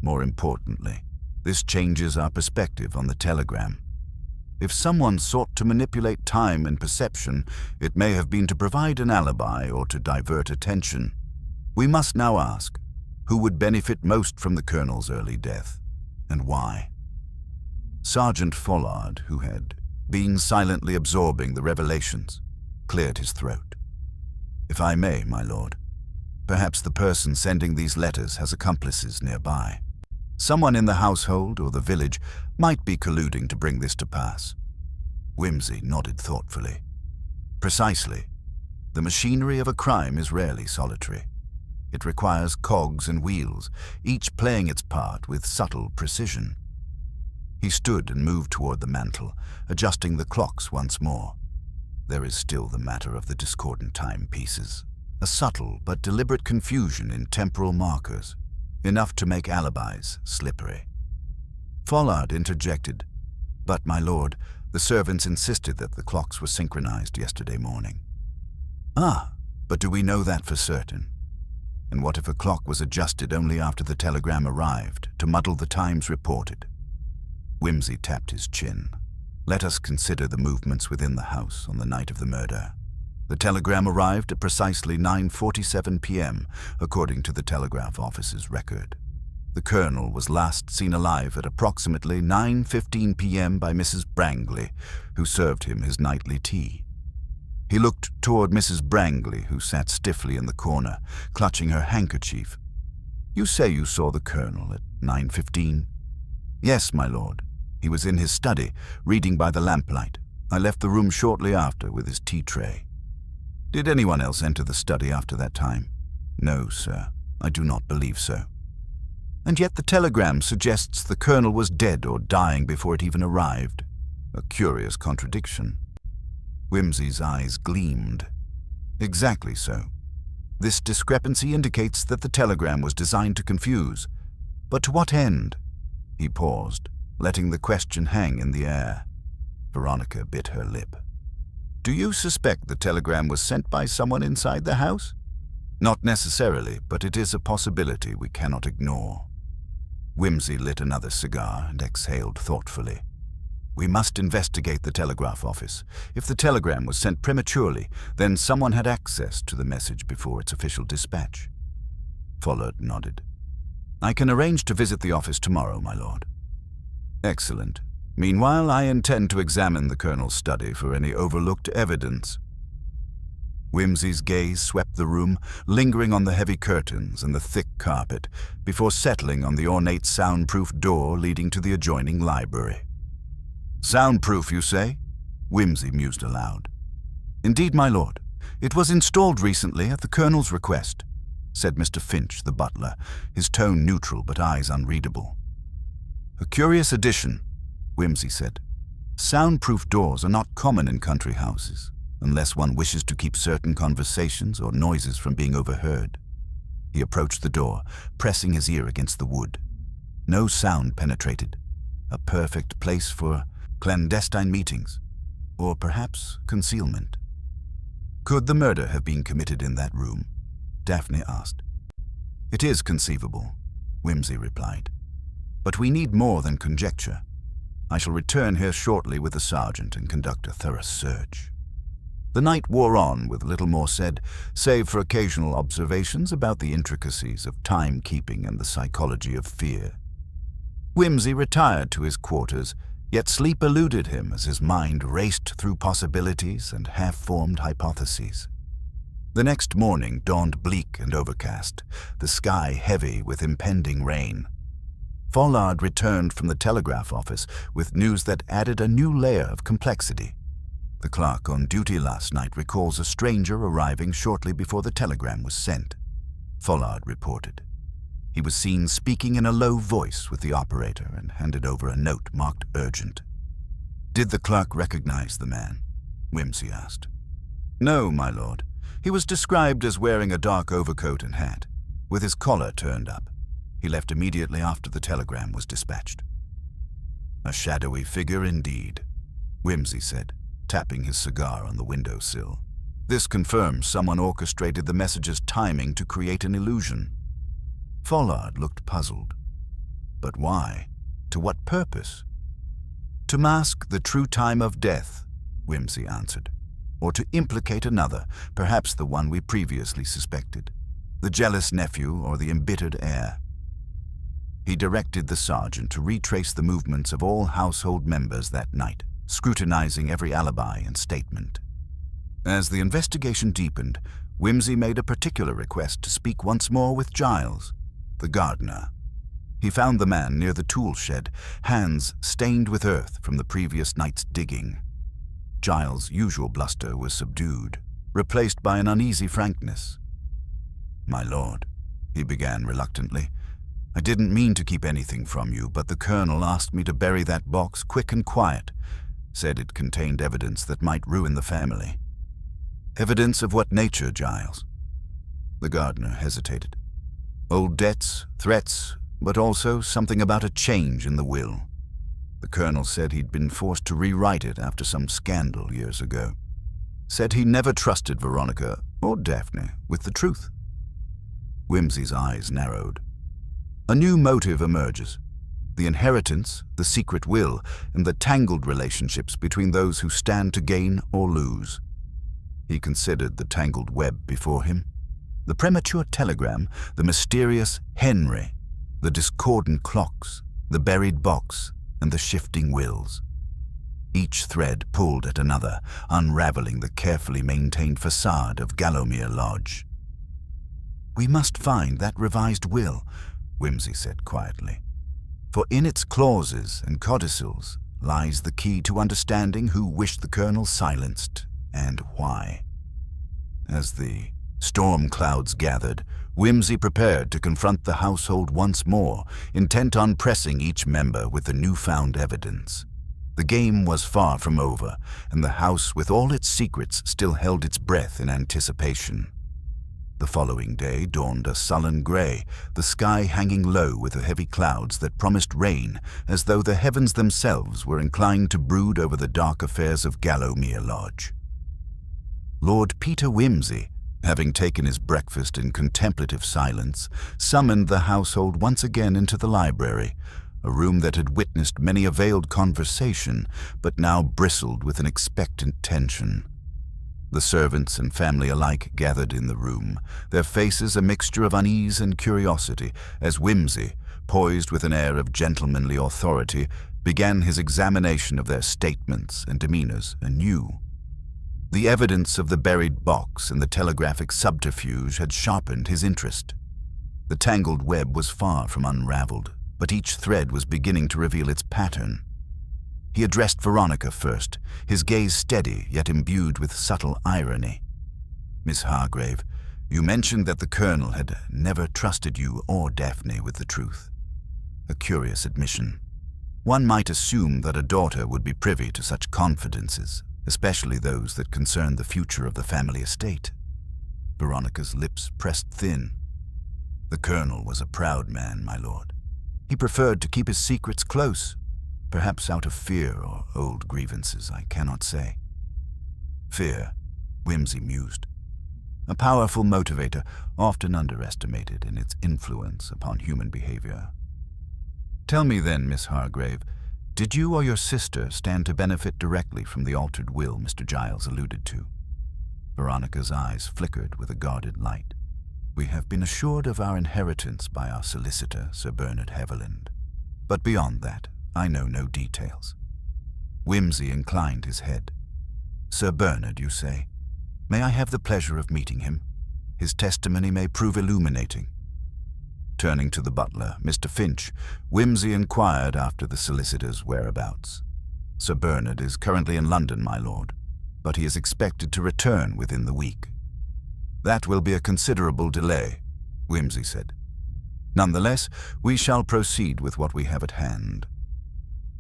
[SPEAKER 1] "More importantly, this changes our perspective on the telegram. If someone sought to manipulate time and perception, it may have been to provide an alibi or to divert attention. We must now ask, who would benefit most from the colonel's early death, and why?" Sergeant Follard, who had been silently absorbing the revelations, cleared his throat. "If I may, my lord, perhaps the person sending these letters has accomplices nearby. Someone in the household or the village might be colluding to bring this to pass." Whimsy nodded thoughtfully. "Precisely. The machinery of a crime is rarely solitary. It requires cogs and wheels, each playing its part with subtle precision." He stood and moved toward the mantel, adjusting the clocks once more. There is still the matter of the discordant timepieces, a subtle but deliberate confusion in temporal markers, enough to make alibis slippery. Follard interjected, "But, my lord, the servants insisted that the clocks were synchronized yesterday morning." "Ah, but do we know that for certain? And what if a clock was adjusted only after the telegram arrived, to muddle the times reported?" Whimsy tapped his chin. "Let us consider the movements within the house on the night of the murder. The telegram arrived at precisely 9:47 p.m., according to the telegraph office's record. The colonel was last seen alive at approximately 9:15 p.m. by Mrs. Brangley, who served him his nightly tea." He looked toward Mrs. Brangley, who sat stiffly in the corner, clutching her handkerchief. "You say you saw the colonel at 9:15? Yes, my lord. He was in his study, reading by the lamplight. I left the room shortly after with his tea tray. Did anyone else enter the study after that time? No, sir. I do not believe so. And yet the telegram suggests the colonel was dead or dying before it even arrived. A curious contradiction. Wimsey's eyes gleamed. Exactly so. This discrepancy indicates that the telegram was designed to confuse. But to what end? He paused, letting the question hang in the air. Veronica bit her lip. Do you suspect the telegram was sent by someone inside the house? Not necessarily, but it is a possibility we cannot ignore. Wimsey lit another cigar and exhaled thoughtfully. We must investigate the telegraph office. If the telegram was sent prematurely, then someone had access to the message before its official dispatch. Poirot nodded. I can arrange to visit the office tomorrow, my lord. Excellent. Meanwhile, I intend to examine the colonel's study for any overlooked evidence. Wimsey's gaze swept the room, lingering on the heavy curtains and the thick carpet, before settling on the ornate soundproof door leading to the adjoining library. Soundproof, you say? Wimsey mused aloud. Indeed, my lord. It was installed recently at the colonel's request, said Mr. Finch, the butler, his tone neutral but eyes unreadable. A curious addition, Wimsey said. Soundproof doors are not common in country houses, unless one wishes to keep certain conversations or noises from being overheard. He approached the door, pressing his ear against the wood. No sound penetrated. A perfect place for clandestine meetings, or perhaps concealment. Could the murder have been committed in that room? Daphne asked. It is conceivable, Wimsey replied. But we need more than conjecture. I shall return here shortly with the sergeant and conduct a thorough search. The night wore on with little more said, save for occasional observations about the intricacies of timekeeping and the psychology of fear. Wimsey retired to his quarters, yet sleep eluded him as his mind raced through possibilities and half-formed hypotheses. The next morning dawned bleak and overcast, the sky heavy with impending rain. Poirot returned from the telegraph office with news that added a new layer of complexity. The clerk on duty last night recalls a stranger arriving shortly before the telegram was sent, Poirot reported. He was seen speaking in a low voice with the operator and handed over a note marked urgent. Did the clerk recognize the man? Wimsey asked. No, my lord. He was described as wearing a dark overcoat and hat, with his collar turned up. He left immediately after the telegram was dispatched. A shadowy figure indeed, Wimsey said, tapping his cigar on the windowsill. This confirms someone orchestrated the message's timing to create an illusion. Poirot looked puzzled. But why? To what purpose? To mask the true time of death, Wimsey answered, or to implicate another, perhaps the one we previously suspected, the jealous nephew or the embittered heir. He directed the sergeant to retrace the movements of all household members that night, scrutinizing every alibi and statement. As the investigation deepened, Wimsey made a particular request to speak once more with Giles, the gardener. He found the man near the tool shed, hands stained with earth from the previous night's digging. Giles' usual bluster was subdued, replaced by an uneasy frankness. My lord, he began reluctantly, I didn't mean to keep anything from you, but the colonel asked me to bury that box quick and quiet, said it contained evidence that might ruin the family. Evidence of what nature, Giles? The gardener hesitated. Old debts, threats, but also something about a change in the will. The colonel said he'd been forced to rewrite it after some scandal years ago. Said he never trusted Veronica or Daphne with the truth. Wimsey's eyes narrowed. A new motive emerges. The inheritance, the secret will, and the tangled relationships between those who stand to gain or lose. He considered the tangled web before him. The premature telegram, the mysterious Henry, the discordant clocks, the buried box, and the shifting wills. Each thread pulled at another, unraveling the carefully maintained facade of Gallowmere Lodge. We must find that revised will, Wimsey said quietly. for in its clauses and codicils lies the key to understanding who wished the colonel silenced and why. As the storm clouds gathered, Whimsy prepared to confront the household once more, intent on pressing each member with the newfound evidence. The game was far from over, and the house with all its secrets still held its breath in anticipation. The following day dawned a sullen grey, the sky hanging low with the heavy clouds that promised rain, as though the heavens themselves were inclined to brood over the dark affairs of Gallowmere Lodge. Lord Peter Whimsy, having taken his breakfast in contemplative silence, summoned the household once again into the library, a room that had witnessed many a veiled conversation, but now bristled with an expectant tension. The servants and family alike gathered in the room, their faces a mixture of unease and curiosity, as Whimsy, poised with an air of gentlemanly authority, began his examination of their statements and demeanors anew. The evidence of the buried box and the telegraphic subterfuge had sharpened his interest. The tangled web was far from unraveled, but each thread was beginning to reveal its pattern. He addressed Veronica first, his gaze steady yet imbued with subtle irony. "Miss Hargrave, you mentioned that the colonel had never trusted you or Daphne with the truth. A curious admission. One might assume that a daughter would be privy to such confidences, especially those that concern the future of the family estate." Veronica's lips pressed thin. "The colonel was a proud man, my lord. He preferred to keep his secrets close, perhaps out of fear or old grievances, I cannot say." Fear, Whimsy mused. A powerful motivator, often underestimated in its influence upon human behavior. "Tell me then, Miss Hargrave, did you or your sister stand to benefit directly from the altered will Mr. Giles alluded to?" Veronica's eyes flickered with a guarded light. "We have been assured of our inheritance by our solicitor, Sir Bernard Heverland. But beyond that, I know no details." Whimsy inclined his head. "Sir Bernard, you say? May I have the pleasure of meeting him? His testimony may prove illuminating." Turning to the butler, Mr. Finch, Whimsy inquired after the solicitor's whereabouts. "Sir Bernard is currently in London, my lord, but he is expected to return within the week." "That will be a considerable delay," Whimsy said. "Nonetheless, we shall proceed with what we have at hand."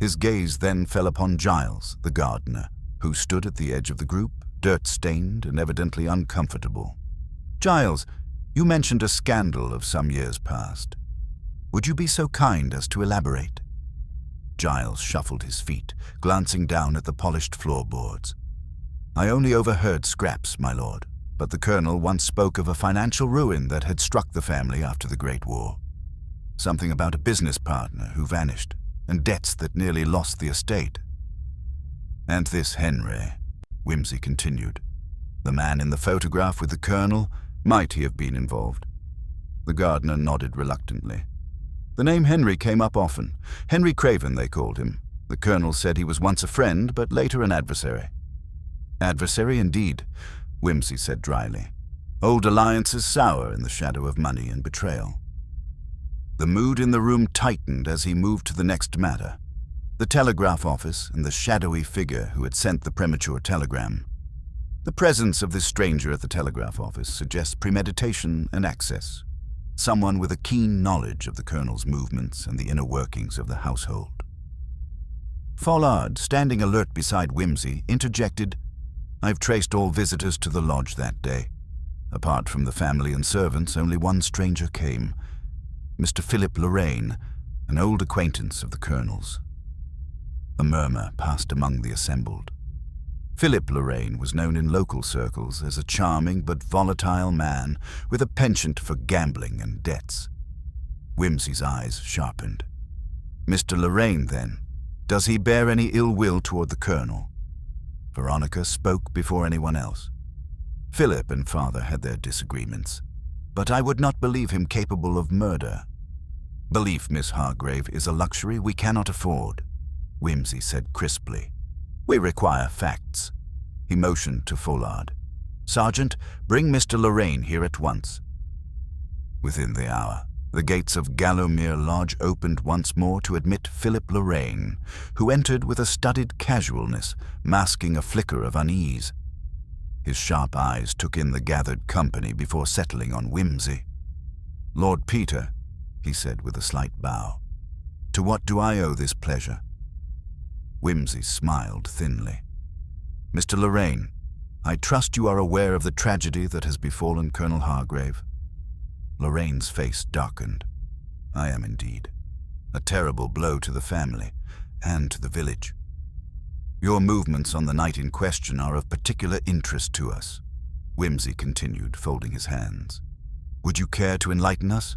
[SPEAKER 1] His gaze then fell upon Giles, the gardener, who stood at the edge of the group, dirt-stained and evidently uncomfortable. "Giles, you mentioned a scandal of some years past. Would you be so kind as to elaborate?" Giles shuffled his feet, glancing down at the polished floorboards. "I only overheard scraps, my lord, but the colonel once spoke of a financial ruin that had struck the family after the Great War. Something about a business partner who vanished, and debts that nearly lost the estate." "And this Henry," Whimsy continued. "The man in the photograph with the colonel, might he have been involved?" The gardener nodded reluctantly. "The name Henry came up often. Henry Craven, they called him. The colonel said he was once a friend, but later an adversary." "Adversary indeed," Whimsy said dryly. "Old alliances sour in the shadow of money and betrayal." The mood in the room tightened as he moved to the next matter, the telegraph office and the shadowy figure who had sent the premature telegram. The presence of this stranger at the telegraph office suggests premeditation and access, someone with a keen knowledge of the colonel's movements and the inner workings of the household. Follard, standing alert beside Whimsy, interjected, "I've traced all visitors to the lodge that day. Apart from the family and servants, only one stranger came. Mr. Philip Lorraine, an old acquaintance of the colonel's." A murmur passed among the assembled. Philip Lorraine was known in local circles as a charming but volatile man with a penchant for gambling and debts. Whimsy's eyes sharpened. "Mr. Lorraine, then, does he bear any ill will toward the colonel?" Veronica spoke before anyone else. "Philip and father had their disagreements, but I would not believe him capable of murder." "Belief, Miss Hargrave, is a luxury we cannot afford," Whimsy said crisply. "We require facts." He motioned to Follard. "Sergeant, bring Mr. Lorraine here at once." Within the hour, The gates of Gallowmere Lodge opened once more to admit Philip Lorraine, who entered with a studied casualness, masking a flicker of unease. His sharp eyes took in the gathered company before settling on Whimsy. "Lord Peter," he said with a slight bow, "to what do I owe this pleasure?" Whimsy smiled thinly. "Mr. Lorraine, I trust you are aware of the tragedy that has befallen Colonel Hargrave." Lorraine's face darkened. "I am indeed. A terrible blow to the family and to the village. Your movements on the night in question are of particular interest to us," Whimsy continued, folding his hands. "Would you care to enlighten us?"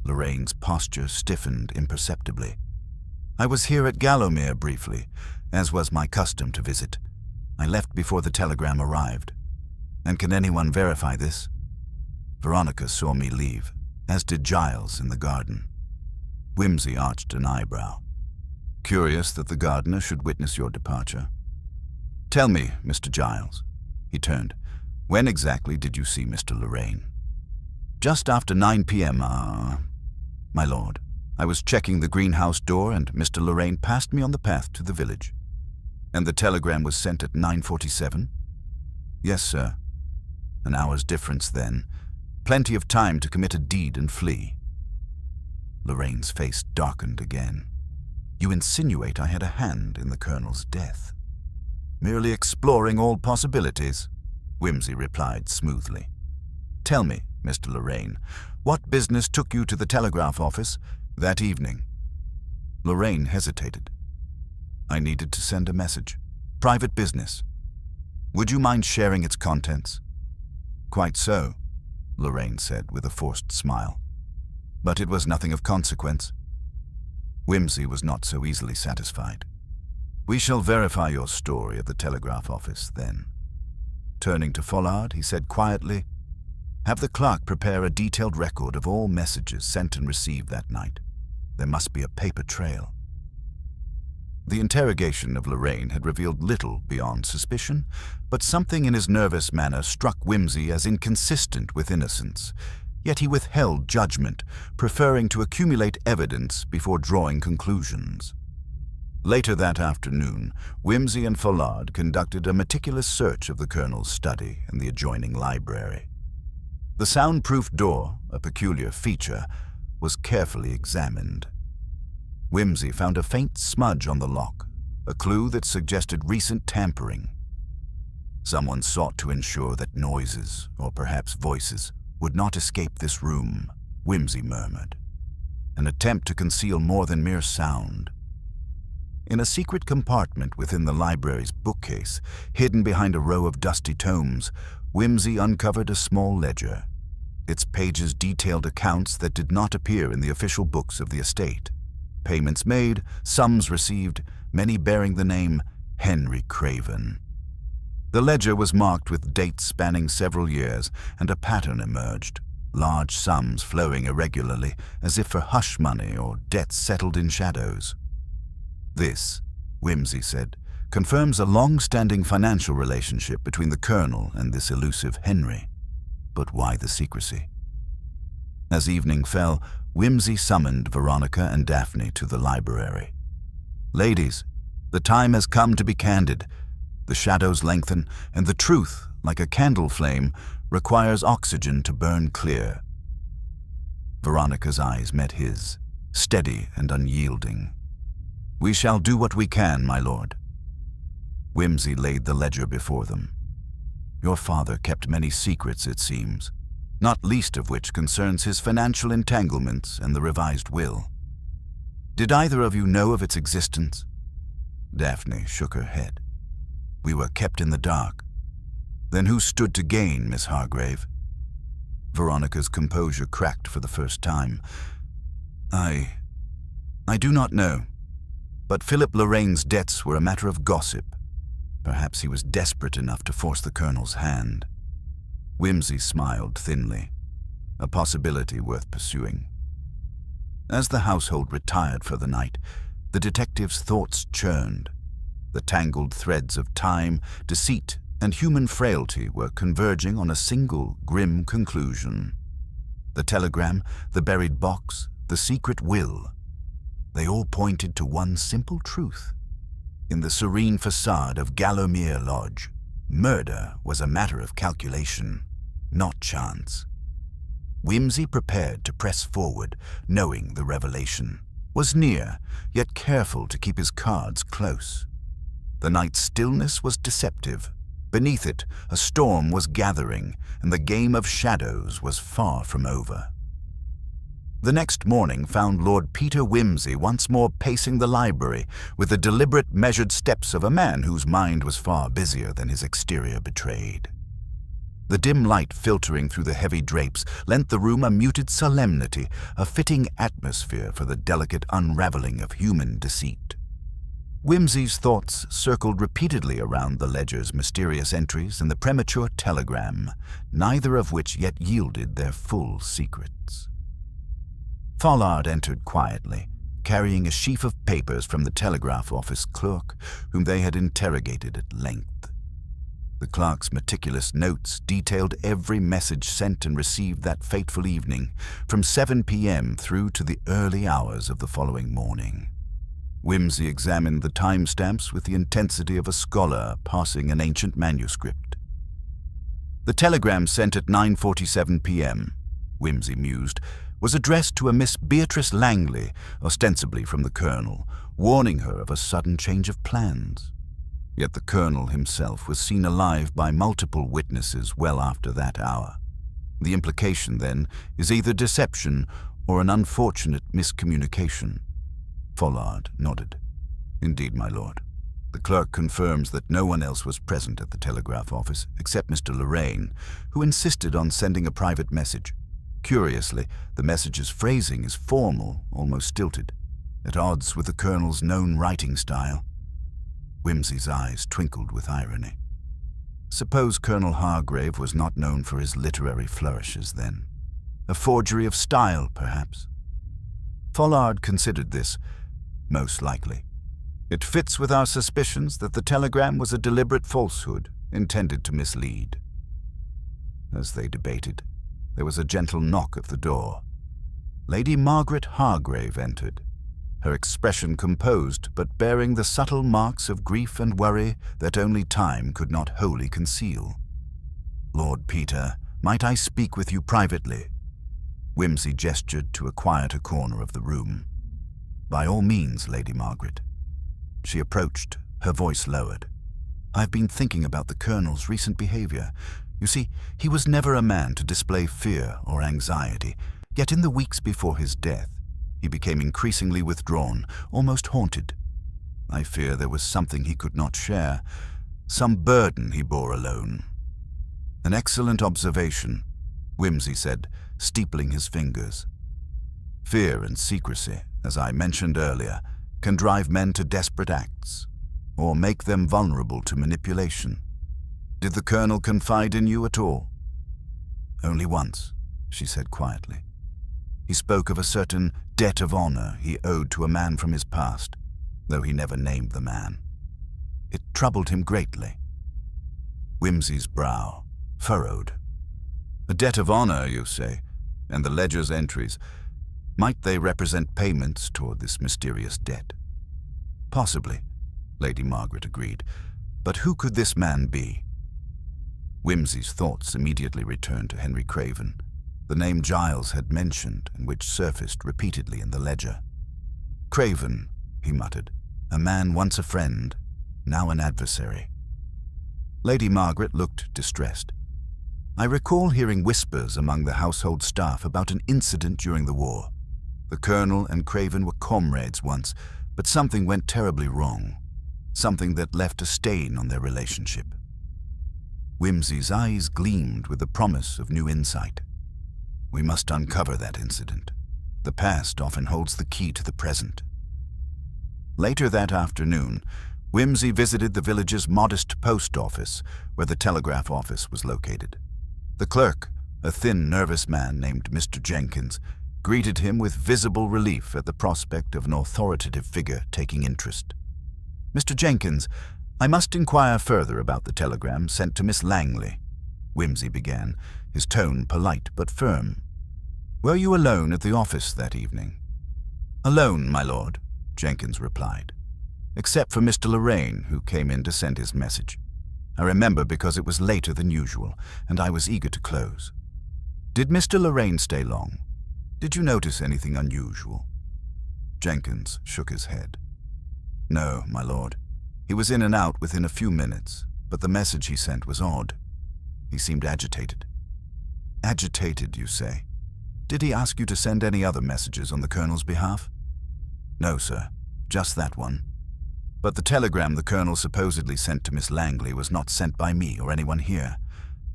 [SPEAKER 1] Lorraine's posture stiffened imperceptibly. "I was here at Gallowmere briefly, as was my custom to visit. I left before the telegram arrived. And can anyone verify this? Veronica saw me leave, as did Giles in the garden." Whimsy arched an eyebrow. "Curious that the gardener should witness your departure. Tell me, Mr. Giles," he turned, "when exactly did you see Mr. Lorraine?" "Just after 9 p.m., my lord. I was checking the greenhouse door and Mr. Lorraine passed me on the path to the village." "And the telegram was sent at 9:47? "Yes, sir." "An hour's difference then. Plenty of time to commit a deed and flee." Lorraine's face darkened again. "You insinuate I had a hand in the colonel's death?" "Merely exploring all possibilities," Whimsy replied smoothly. "Tell me, Mr. Lorraine, what business took you to the telegraph office that evening?" Lorraine hesitated. "I needed to send a message. Private business. Would you mind sharing its contents?" "Quite so," Lorraine said with a forced smile. "But it was nothing of consequence." Whimsy was not so easily satisfied. "We shall verify your story at the telegraph office, then." Turning to Follard, he said quietly, "Have the clerk prepare a detailed record of all messages sent and received that night. There must be a paper trail." The interrogation of Lorraine had revealed little beyond suspicion, but something in his nervous manner struck Whimsy as inconsistent with innocence. Yet he withheld judgment, preferring to accumulate evidence before drawing conclusions. Later that afternoon, Whimsy and Follard conducted a meticulous search of the colonel's study and the adjoining library. The soundproof door, a peculiar feature, was carefully examined. Whimsy found a faint smudge on the lock, a clue that suggested recent tampering. Someone sought to ensure that noises, or perhaps voices, would not escape this room, Whimsy murmured. An attempt to conceal more than mere sound. In a secret compartment within the library's bookcase, hidden behind a row of dusty tomes, Whimsy uncovered a small ledger. Its pages detailed accounts that did not appear in the official books of the estate. Payments made, sums received, many bearing the name Henry Craven. The ledger was marked with dates spanning several years, and a pattern emerged, large sums flowing irregularly, as if for hush money or debts settled in shadows. "This," Whimsy said, "confirms a long-standing financial relationship between the colonel and this elusive Henry. But why the secrecy?" As evening fell, Whimsy summoned Veronica and Daphne to the library. "Ladies, the time has come to be candid. The shadows lengthen, and the truth, like a candle flame, requires oxygen to burn clear." Veronica's eyes met his, steady and unyielding. "We shall do what we can, my lord." Whimsy laid the ledger before them. "Your father kept many secrets, it seems, not least of which concerns his financial entanglements and the revised will. Did either of you know of its existence?" Daphne shook her head. "We were kept in the dark." "Then who stood to gain, Miss Hargrave?" Veronica's composure cracked for the first time. I do not know. But Philip Lorraine's debts were a matter of gossip. Perhaps he was desperate enough to force the colonel's hand." Whimsy smiled thinly, a possibility worth pursuing. As the household retired for the night, the detective's thoughts churned. The tangled threads of time, deceit, and human frailty were converging on a single grim conclusion. The telegram, the buried box, the secret will. They all pointed to one simple truth. In the serene facade of Gallowmere Lodge, murder was a matter of calculation, not chance. Whimsy prepared to press forward, knowing the revelation was near, yet careful to keep his cards close. The night's stillness was deceptive. Beneath it, a storm was gathering, and the game of shadows was far from over. The next morning found Lord Peter Whimsy once more pacing the library with the deliberate, measured steps of a man whose mind was far busier than his exterior betrayed. The dim light filtering through the heavy drapes lent the room a muted solemnity, a fitting atmosphere for the delicate unraveling of human deceit. Whimsy's thoughts circled repeatedly around the ledger's mysterious entries and the premature telegram, neither of which yet yielded their full secrets. Poirot entered quietly, carrying a sheaf of papers from the telegraph office clerk, whom they had interrogated at length. The clerk's meticulous notes detailed every message sent and received that fateful evening, from 7 p.m. through to the early hours of the following morning. Whimsy examined the timestamps with the intensity of a scholar parsing an ancient manuscript. The telegram sent at 9:47 p.m., Whimsy mused, was addressed to a Miss Beatrice Langley, ostensibly from the Colonel, warning her of a sudden change of plans. Yet the Colonel himself was seen alive by multiple witnesses well after that hour. The implication, then, is either deception or an unfortunate miscommunication. Poirot nodded. Indeed, my lord. The clerk confirms that no one else was present at the telegraph office except Mr. Lorraine, who insisted on sending a private message. Curiously, the message's phrasing is formal, almost stilted, at odds with the Colonel's known writing style. Whimsy's eyes twinkled with irony. Suppose Colonel Hargrave was not known for his literary flourishes, then? A forgery of style, perhaps? Poirot considered this. Most likely. It fits with our suspicions that the telegram was a deliberate falsehood, intended to mislead. As they debated, there was a gentle knock at the door. Lady Margaret Hargrave entered, her expression composed but bearing the subtle marks of grief and worry that only time could not wholly conceal. "Lord Peter, might I speak with you privately?" Whimsy gestured to a quieter corner of the room. "By all means, Lady Margaret." She approached, her voice lowered. "I've been thinking about the Colonel's recent behavior. You see, he was never a man to display fear or anxiety, yet in the weeks before his death, he became increasingly withdrawn, almost haunted. I fear there was something he could not share, some burden he bore alone." "An excellent observation," Whimsy said, steepling his fingers. "Fear and secrecy, as I mentioned earlier, can drive men to desperate acts, or make them vulnerable to manipulation. Did the Colonel confide in you at all?" "Only once," she said quietly. "He spoke of a certain debt of honor he owed to a man from his past, though he never named the man. It troubled him greatly." Whimsy's brow furrowed. "A debt of honor, you say, and the ledger's entries. Might they represent payments toward this mysterious debt?" "Possibly," Lady Margaret agreed. "But who could this man be?" Whimsy's thoughts immediately returned to Henry Craven, the name Giles had mentioned and which surfaced repeatedly in the ledger. "Craven," he muttered, "a man once a friend, now an adversary." Lady Margaret looked distressed. "I recall hearing whispers among the household staff about an incident during the war. The Colonel and Craven were comrades once, but something went terribly wrong, something that left a stain on their relationship." Whimsy's eyes gleamed with the promise of new insight. "We must uncover that incident. The past often holds the key to the present." Later that afternoon, Whimsy visited the village's modest post office, where the telegraph office was located. The clerk, a thin, nervous man named Mr. Jenkins, greeted him with visible relief at the prospect of an authoritative figure taking interest. "Mr. Jenkins, I must inquire further about the telegram sent to Miss Langley," Whimsy began, his tone polite but firm. Were you alone at the office that evening? Alone, my lord, Jenkins replied, except for Mr. Lorraine, who came in to send his message. I remember because it was later than usual, and I was eager to close. Did Mr. Lorraine stay long? Did you notice anything unusual? Jenkins shook his head. No, my lord. He was in and out within a few minutes, but the message he sent was odd. He seemed agitated. Agitated, you say? Did he ask you to send any other messages on the Colonel's behalf? No, sir. Just that one. But the telegram the Colonel supposedly sent to Miss Langley was not sent by me or anyone here.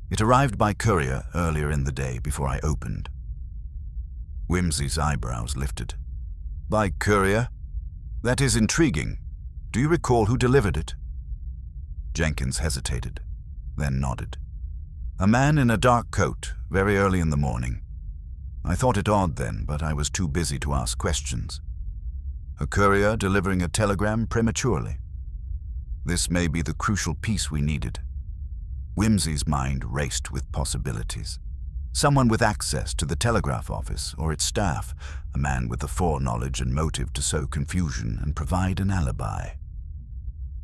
[SPEAKER 1] It arrived by courier earlier in the day before I opened. Whimsy's eyebrows lifted. By courier? That is intriguing. Do you recall who delivered it? Jenkins hesitated, then nodded. A man in a dark coat, very early in the morning. I thought it odd then, but I was too busy to ask questions. A courier delivering a telegram prematurely. This may be the crucial piece we needed. Whimsy's mind raced with possibilities. Someone with access to the telegraph office or its staff, a man with the foreknowledge and motive to sow confusion and provide an alibi.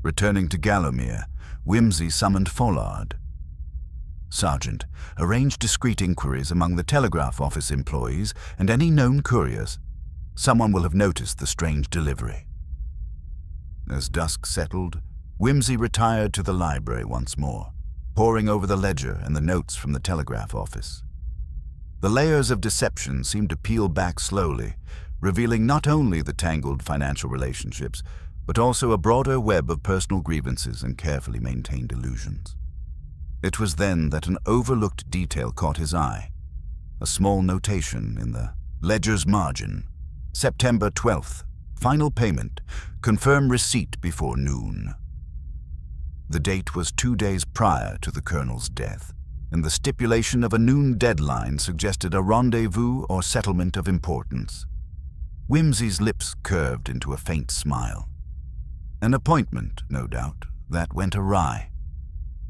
[SPEAKER 1] Returning to Gallowmere, Whimsy summoned Follard. Sergeant, arrange discreet inquiries among the telegraph office employees and any known couriers. Someone will have noticed the strange delivery. As dusk settled, Whimsy retired to the library once more, poring over the ledger and the notes from the telegraph office. The layers of deception seemed to peel back slowly, revealing not only the tangled financial relationships, but also a broader web of personal grievances and carefully maintained illusions. It was then that an overlooked detail caught his eye. A small notation in the ledger's margin. September 12th. Final payment. Confirm receipt before noon. The date was 2 days prior to the Colonel's death, and the stipulation of a noon deadline suggested a rendezvous or settlement of importance. Whimsy's lips curved into a faint smile. An appointment, no doubt, that went awry.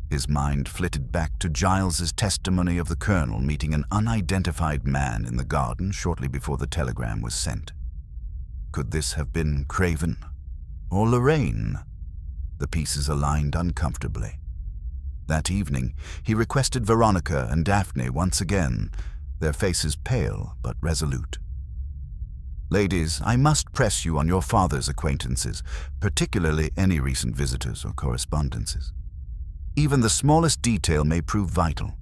[SPEAKER 1] His mind flitted back to Giles's testimony of the Colonel meeting an unidentified man in the garden shortly before the telegram was sent. Could this have been Craven or Lorraine? The pieces aligned uncomfortably. That evening, he requested Veronica and Daphne once again, their faces pale but resolute. Ladies, I must press you on your father's acquaintances, particularly any recent visitors or correspondences. Even the smallest detail may prove vital.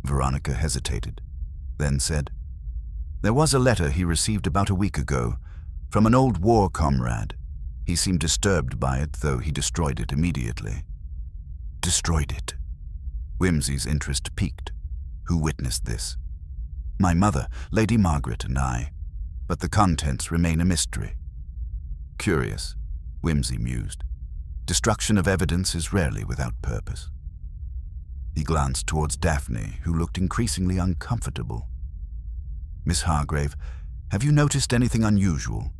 [SPEAKER 1] Veronica hesitated, then said, There was a letter he received about a week ago, from an old war comrade. He seemed disturbed by it, though he destroyed it immediately. Destroyed it. Whimsy's interest piqued. Who witnessed this? My mother, Lady Margaret, and I. But the contents remain a mystery. Curious, Whimsy mused. Destruction of evidence is rarely without purpose. He glanced towards Daphne, who looked increasingly uncomfortable. Miss Hargrave, have you noticed anything unusual?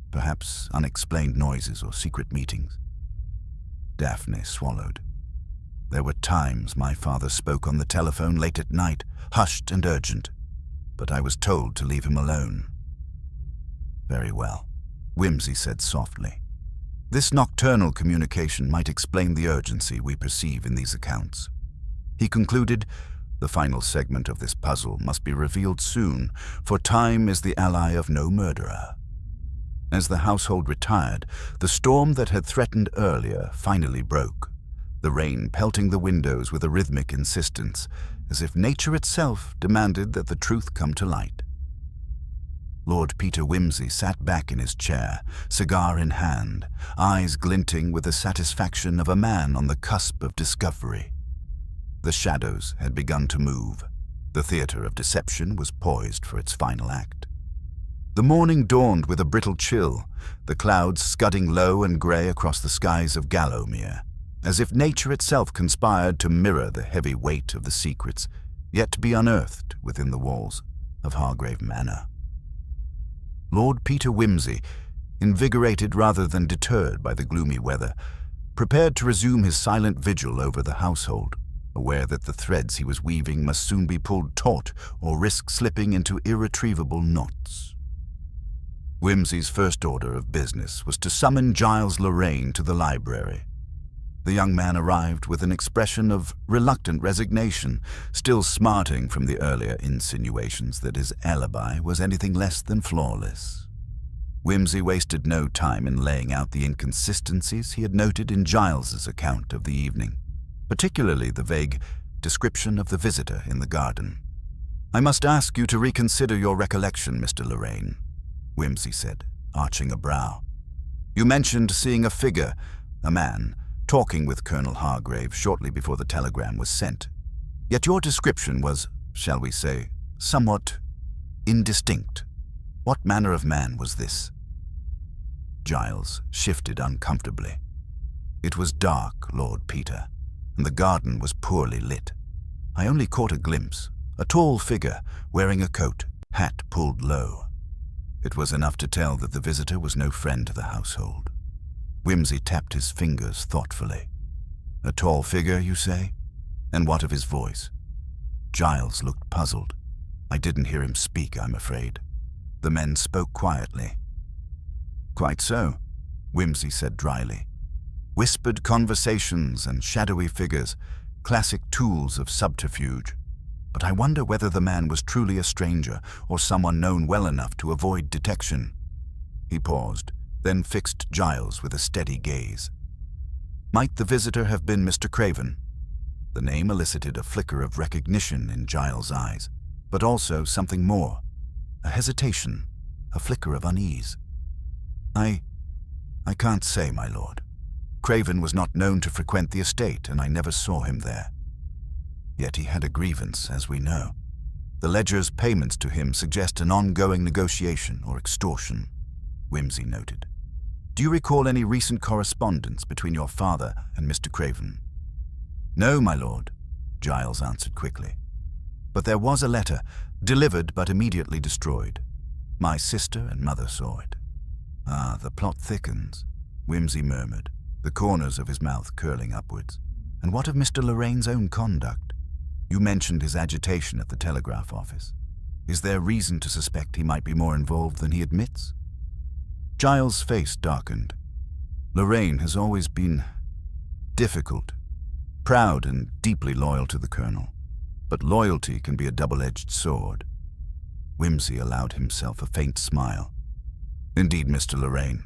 [SPEAKER 1] Perhaps unexplained noises or secret meetings? Daphne swallowed. There were times my father spoke on the telephone late at night, hushed and urgent, but I was told to leave him alone. Very well, Whimsy said softly. This nocturnal communication might explain the urgency we perceive in these accounts. He concluded, the final segment of this puzzle must be revealed soon, for time is the ally of no murderer. As the household retired, the storm that had threatened earlier finally broke, the rain pelting the windows with a rhythmic insistence, as if nature itself demanded that the truth come to light. Lord Peter Whimsy sat back in his chair, cigar in hand, eyes glinting with the satisfaction of a man on the cusp of discovery. The shadows had begun to move. The theater of deception was poised for its final act. The morning dawned with a brittle chill, the clouds scudding low and grey across the skies of Gallowmere, as if nature itself conspired to mirror the heavy weight of the secrets yet to be unearthed within the walls of Hargrave Manor. Lord Peter Whimsy, invigorated rather than deterred by the gloomy weather, prepared to resume his silent vigil over the household. aware that the threads he was weaving must soon be pulled taut or risk slipping into irretrievable knots. Whimsy's first order of business was to summon Giles Lorraine to the library. The young man arrived with an expression of reluctant resignation, still smarting from the earlier insinuations that his alibi was anything less than flawless. Whimsy wasted no time in laying out the inconsistencies he had noted in Giles's account of the evening, particularly the vague description of the visitor in the garden. "I must ask you to reconsider your recollection, Mr. Lorraine," Whimsy said, arching a brow. "You mentioned seeing a figure, a man, talking with Colonel Hargrave shortly before the telegram was sent. Yet your description was, shall we say, somewhat indistinct. What manner of man was this?" Giles shifted uncomfortably. "It was dark, Lord Peter, and the garden was poorly lit. I only caught a glimpse, a tall figure wearing a coat, hat pulled low. It was enough to tell that the visitor was no friend to the household." Whimsy tapped his fingers thoughtfully. "A tall figure, you say? And what of his voice?" Giles looked puzzled. "I didn't hear him speak, I'm afraid. The men spoke quietly." "Quite so," Whimsy said dryly. "Whispered conversations and shadowy figures, classic tools of subterfuge. But I wonder whether the man was truly a stranger or someone known well enough to avoid detection." He paused, then fixed Giles with a steady gaze. "Might the visitor have been Mr. Craven?" The name elicited a flicker of recognition in Giles' eyes, but also something more, a hesitation, a flicker of unease. I can't say, my lord. Craven was not known to frequent the estate, and I never saw him there. Yet he had a grievance, as we know. The ledger's payments to him suggest an ongoing negotiation or extortion," Whimsy noted. "Do you recall any recent correspondence between your father and Mr. Craven?" "No, my lord," Giles answered quickly. "But there was a letter, delivered but immediately destroyed. My sister and mother saw it." "Ah, the plot thickens," Whimsy murmured, the corners of his mouth curling upwards. "And what of Mr. Lorraine's own conduct? You mentioned his agitation at the telegraph office. Is there reason to suspect he might be more involved than he admits?" Giles' face darkened. "Lorraine has always been difficult, proud and deeply loyal to the Colonel. But loyalty can be a double-edged sword." Whimsy allowed himself a faint smile. "Indeed, Mr. Lorraine.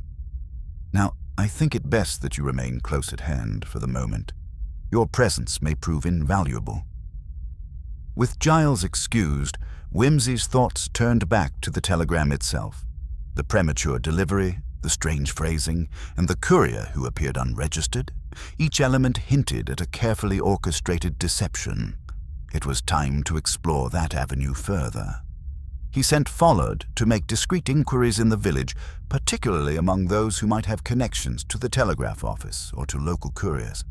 [SPEAKER 1] Now, I think it best that you remain close at hand for the moment. Your presence may prove invaluable." With Giles excused, Whimsy's thoughts turned back to the telegram itself. The premature delivery, the strange phrasing, and the courier who appeared unregistered, each element hinted at a carefully orchestrated deception. It was time to explore that avenue further. He sent Follard to make discreet inquiries in the village, particularly among those who might have connections to the telegraph office or to local couriers.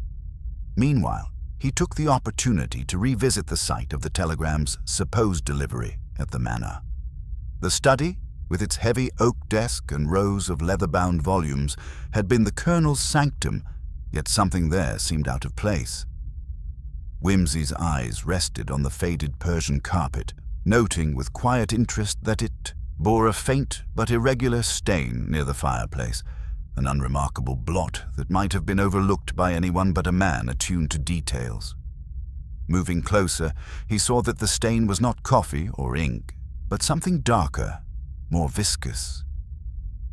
[SPEAKER 1] Meanwhile, he took the opportunity to revisit the site of the telegram's supposed delivery at the manor. The study, with its heavy oak desk and rows of leather-bound volumes, had been the Colonel's sanctum, yet something there seemed out of place. Whimsy's eyes rested on the faded Persian carpet, noting with quiet interest that it bore a faint but irregular stain near the fireplace, an unremarkable blot that might have been overlooked by anyone but a man attuned to details. Moving closer, he saw that the stain was not coffee or ink, but something darker, more viscous.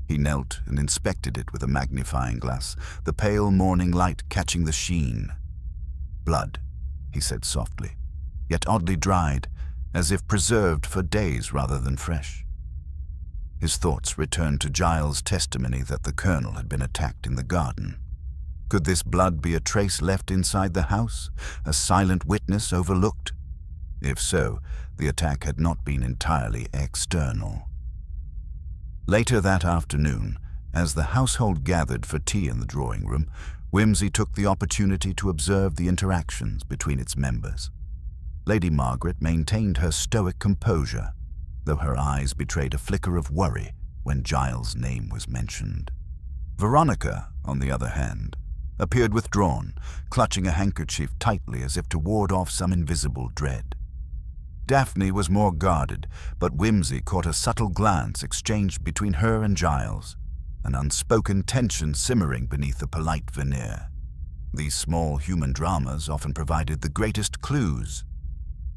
[SPEAKER 1] He knelt and inspected it with a magnifying glass, the pale morning light catching the sheen. "Blood," he said softly, yet oddly dried, as if preserved for days rather than fresh. His thoughts returned to Giles' testimony that the Colonel had been attacked in the garden. Could this blood be a trace left inside the house, a silent witness overlooked? If so, the attack had not been entirely external. Later that afternoon, as the household gathered for tea in the drawing room, Whimsy took the opportunity to observe the interactions between its members. Lady Margaret maintained her stoic composure, though her eyes betrayed a flicker of worry when Giles' name was mentioned. Veronica, on the other hand, appeared withdrawn, clutching a handkerchief tightly as if to ward off some invisible dread. Daphne was more guarded, but Whimsy caught a subtle glance exchanged between her and Giles, an unspoken tension simmering beneath the polite veneer. These small human dramas often provided the greatest clues.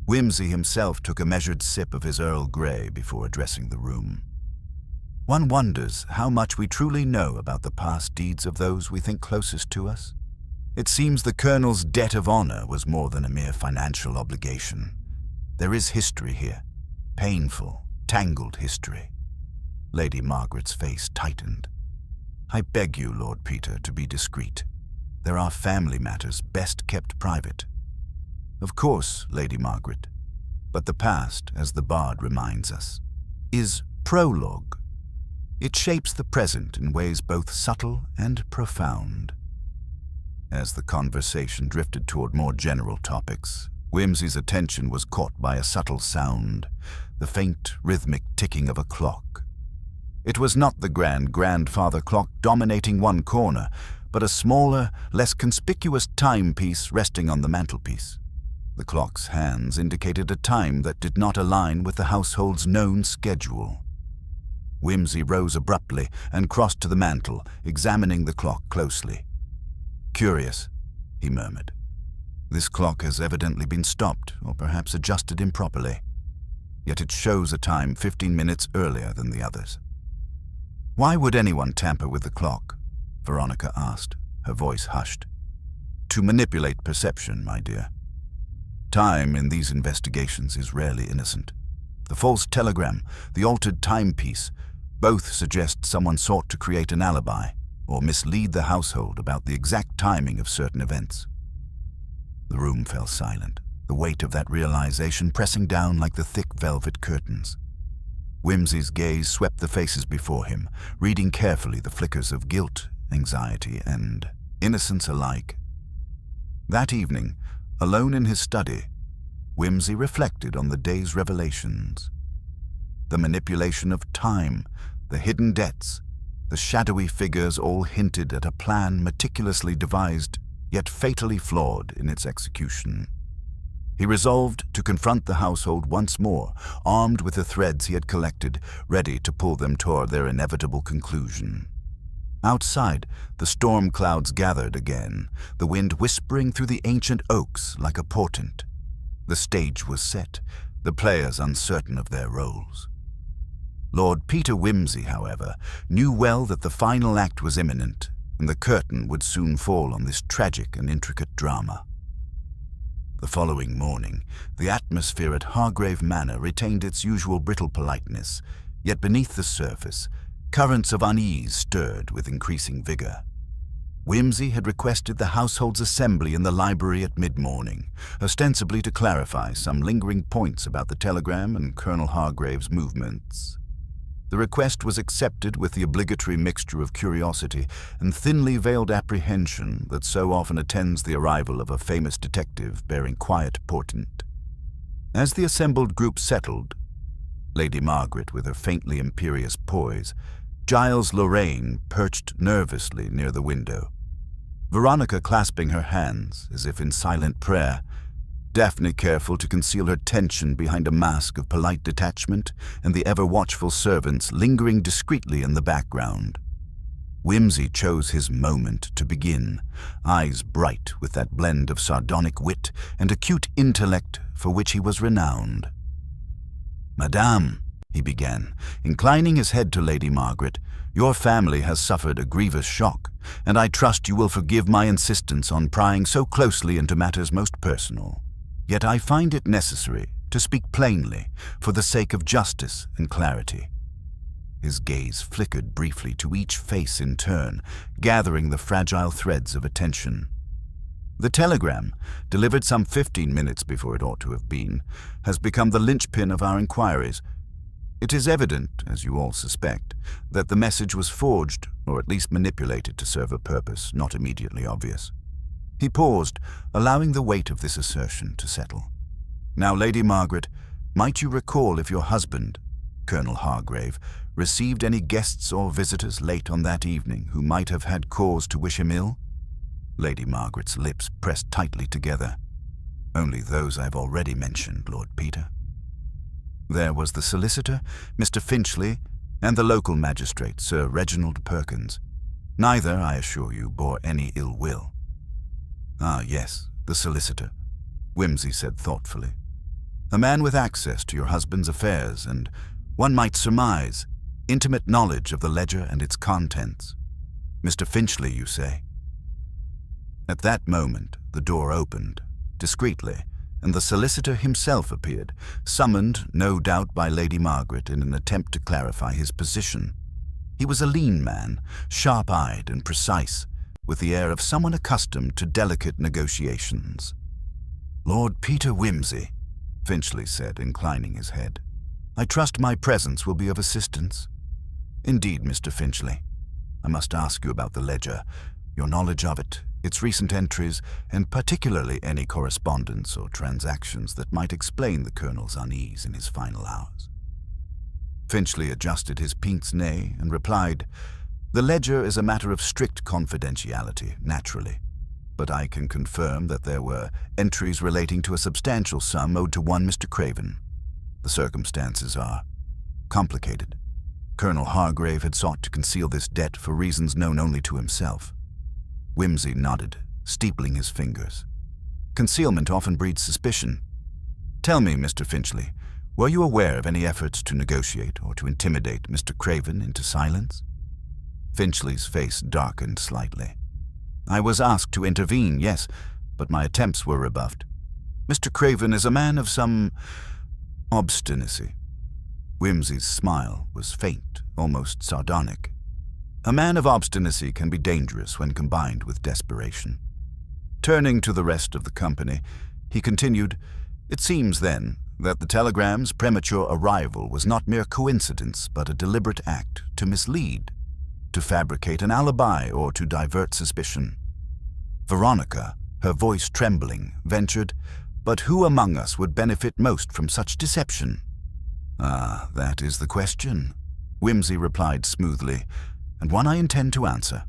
[SPEAKER 1] Whimsy himself took a measured sip of his Earl Grey before addressing the room. One wonders how much we truly know about the past deeds of those we think closest to us. It seems the Colonel's debt of honor was more than a mere financial obligation. There is history here, painful, tangled history. Lady Margaret's face tightened. I beg you, Lord Peter, to be discreet. There are family matters best kept private. Of course, Lady Margaret, but the past, as the bard reminds us, is prologue. It shapes the present in ways both subtle and profound. As the conversation drifted toward more general topics, Whimsy's attention was caught by a subtle sound, the faint, rhythmic ticking of a clock. It was not the grandfather clock dominating one corner, but a smaller, less conspicuous timepiece resting on the mantelpiece. The clock's hands indicated a time that did not align with the household's known schedule. Whimsy rose abruptly and crossed to the mantel, examining the clock closely. "Curious," he murmured. "This clock has evidently been stopped, or perhaps adjusted improperly. Yet it shows a time 15 minutes earlier than the others." "Why would anyone tamper with the clock?" Veronica asked, her voice hushed. "To manipulate perception, my dear. Time in these investigations is rarely innocent. The false telegram, the altered timepiece, both suggest someone sought to create an alibi or mislead the household about the exact timing of certain events." The room fell silent, the weight of that realization pressing down like the thick velvet curtains. Whimsy's gaze swept the faces before him, reading carefully the flickers of guilt, anxiety, and innocence alike. That evening, alone in his study, Whimsy reflected on the day's revelations. The manipulation of time, the hidden debts, the shadowy figures all hinted at a plan meticulously devised, yet fatally flawed in its execution. He resolved to confront the household once more, armed with the threads he had collected, ready to pull them toward their inevitable conclusion. Outside, the storm clouds gathered again, the wind whispering through the ancient oaks like a portent. The stage was set, the players uncertain of their roles. Lord Peter Whimsy, however, knew well that the final act was imminent, and the curtain would soon fall on this tragic and intricate drama. The following morning, the atmosphere at Hargrave Manor retained its usual brittle politeness, yet beneath the surface, currents of unease stirred with increasing vigor. Whimsy had requested the household's assembly in the library at mid-morning, ostensibly to clarify some lingering points about the telegram and Colonel Hargrave's movements. The request was accepted with the obligatory mixture of curiosity and thinly veiled apprehension that so often attends the arrival of a famous detective bearing quiet portent. As the assembled group settled, Lady Margaret with her faintly imperious poise, Giles Lorraine perched nervously near the window, Veronica clasping her hands as if in silent prayer, Daphne careful to conceal her tension behind a mask of polite detachment, and the ever-watchful servants lingering discreetly in the background. Whimsy chose his moment to begin, eyes bright with that blend of sardonic wit and acute intellect for which he was renowned. "Madame," he began, inclining his head to Lady Margaret, "your family has suffered a grievous shock, and I trust you will forgive my insistence on prying so closely into matters most personal. Yet I find it necessary to speak plainly for the sake of justice and clarity." His gaze flickered briefly to each face in turn, gathering the fragile threads of attention. The telegram, delivered some 15 minutes before it ought to have been, has become the linchpin of our inquiries. It is evident, as you all suspect, that the message was forged, or at least manipulated to serve a purpose not immediately obvious. He paused, allowing the weight of this assertion to settle. "Now, Lady Margaret, might you recall if your husband, Colonel Hargrave, received any guests or visitors late on that evening who might have had cause to wish him ill?" Lady Margaret's lips pressed tightly together. Only those I've already mentioned, Lord Peter. There was the solicitor, Mr. Finchley, and the local magistrate, Sir Reginald Perkins. Neither, I assure you, bore any ill will. Ah, yes, the solicitor, Wimsey said thoughtfully. A man with access to your husband's affairs and, one might surmise, intimate knowledge of the ledger and its contents. Mr. Finchley, you say? At that moment, the door opened, discreetly, and the solicitor himself appeared, summoned, no doubt, by Lady Margaret in an attempt to clarify his position. He was a lean man, sharp-eyed and precise, with the air of someone accustomed to delicate negotiations. "Lord Peter Wimsey," Finchley said, inclining his head. "I trust my presence will be of assistance." "Indeed, Mr. Finchley. I must ask you about the ledger, your knowledge of it, its recent entries, and particularly any correspondence or transactions that might explain the Colonel's unease in his final hours." Finchley adjusted his pince-nez and replied, "The ledger is a matter of strict confidentiality, naturally, but I can confirm that there were entries relating to a substantial sum owed to one Mr. Craven. The circumstances are complicated. Colonel Hargrave had sought to conceal this debt for reasons known only to himself." Wimsey nodded, steepling his fingers. "Concealment often breeds suspicion. Tell me, Mr. Finchley, were you aware of any efforts to negotiate or to intimidate Mr. Craven into silence?" Finchley's face darkened slightly. "I was asked to intervene, yes, but my attempts were rebuffed. Mr. Craven is a man of some obstinacy." Wimsey's smile was faint, almost sardonic. A man of obstinacy can be dangerous when combined with desperation. Turning to the rest of the company, he continued, "It seems, then, that the telegram's premature arrival was not mere coincidence, but a deliberate act to mislead, to fabricate an alibi, or to divert suspicion." Veronica, her voice trembling, ventured, "But who among us would benefit most from such deception?" "Ah, that is the question," Wimsey replied smoothly, "and one I intend to answer."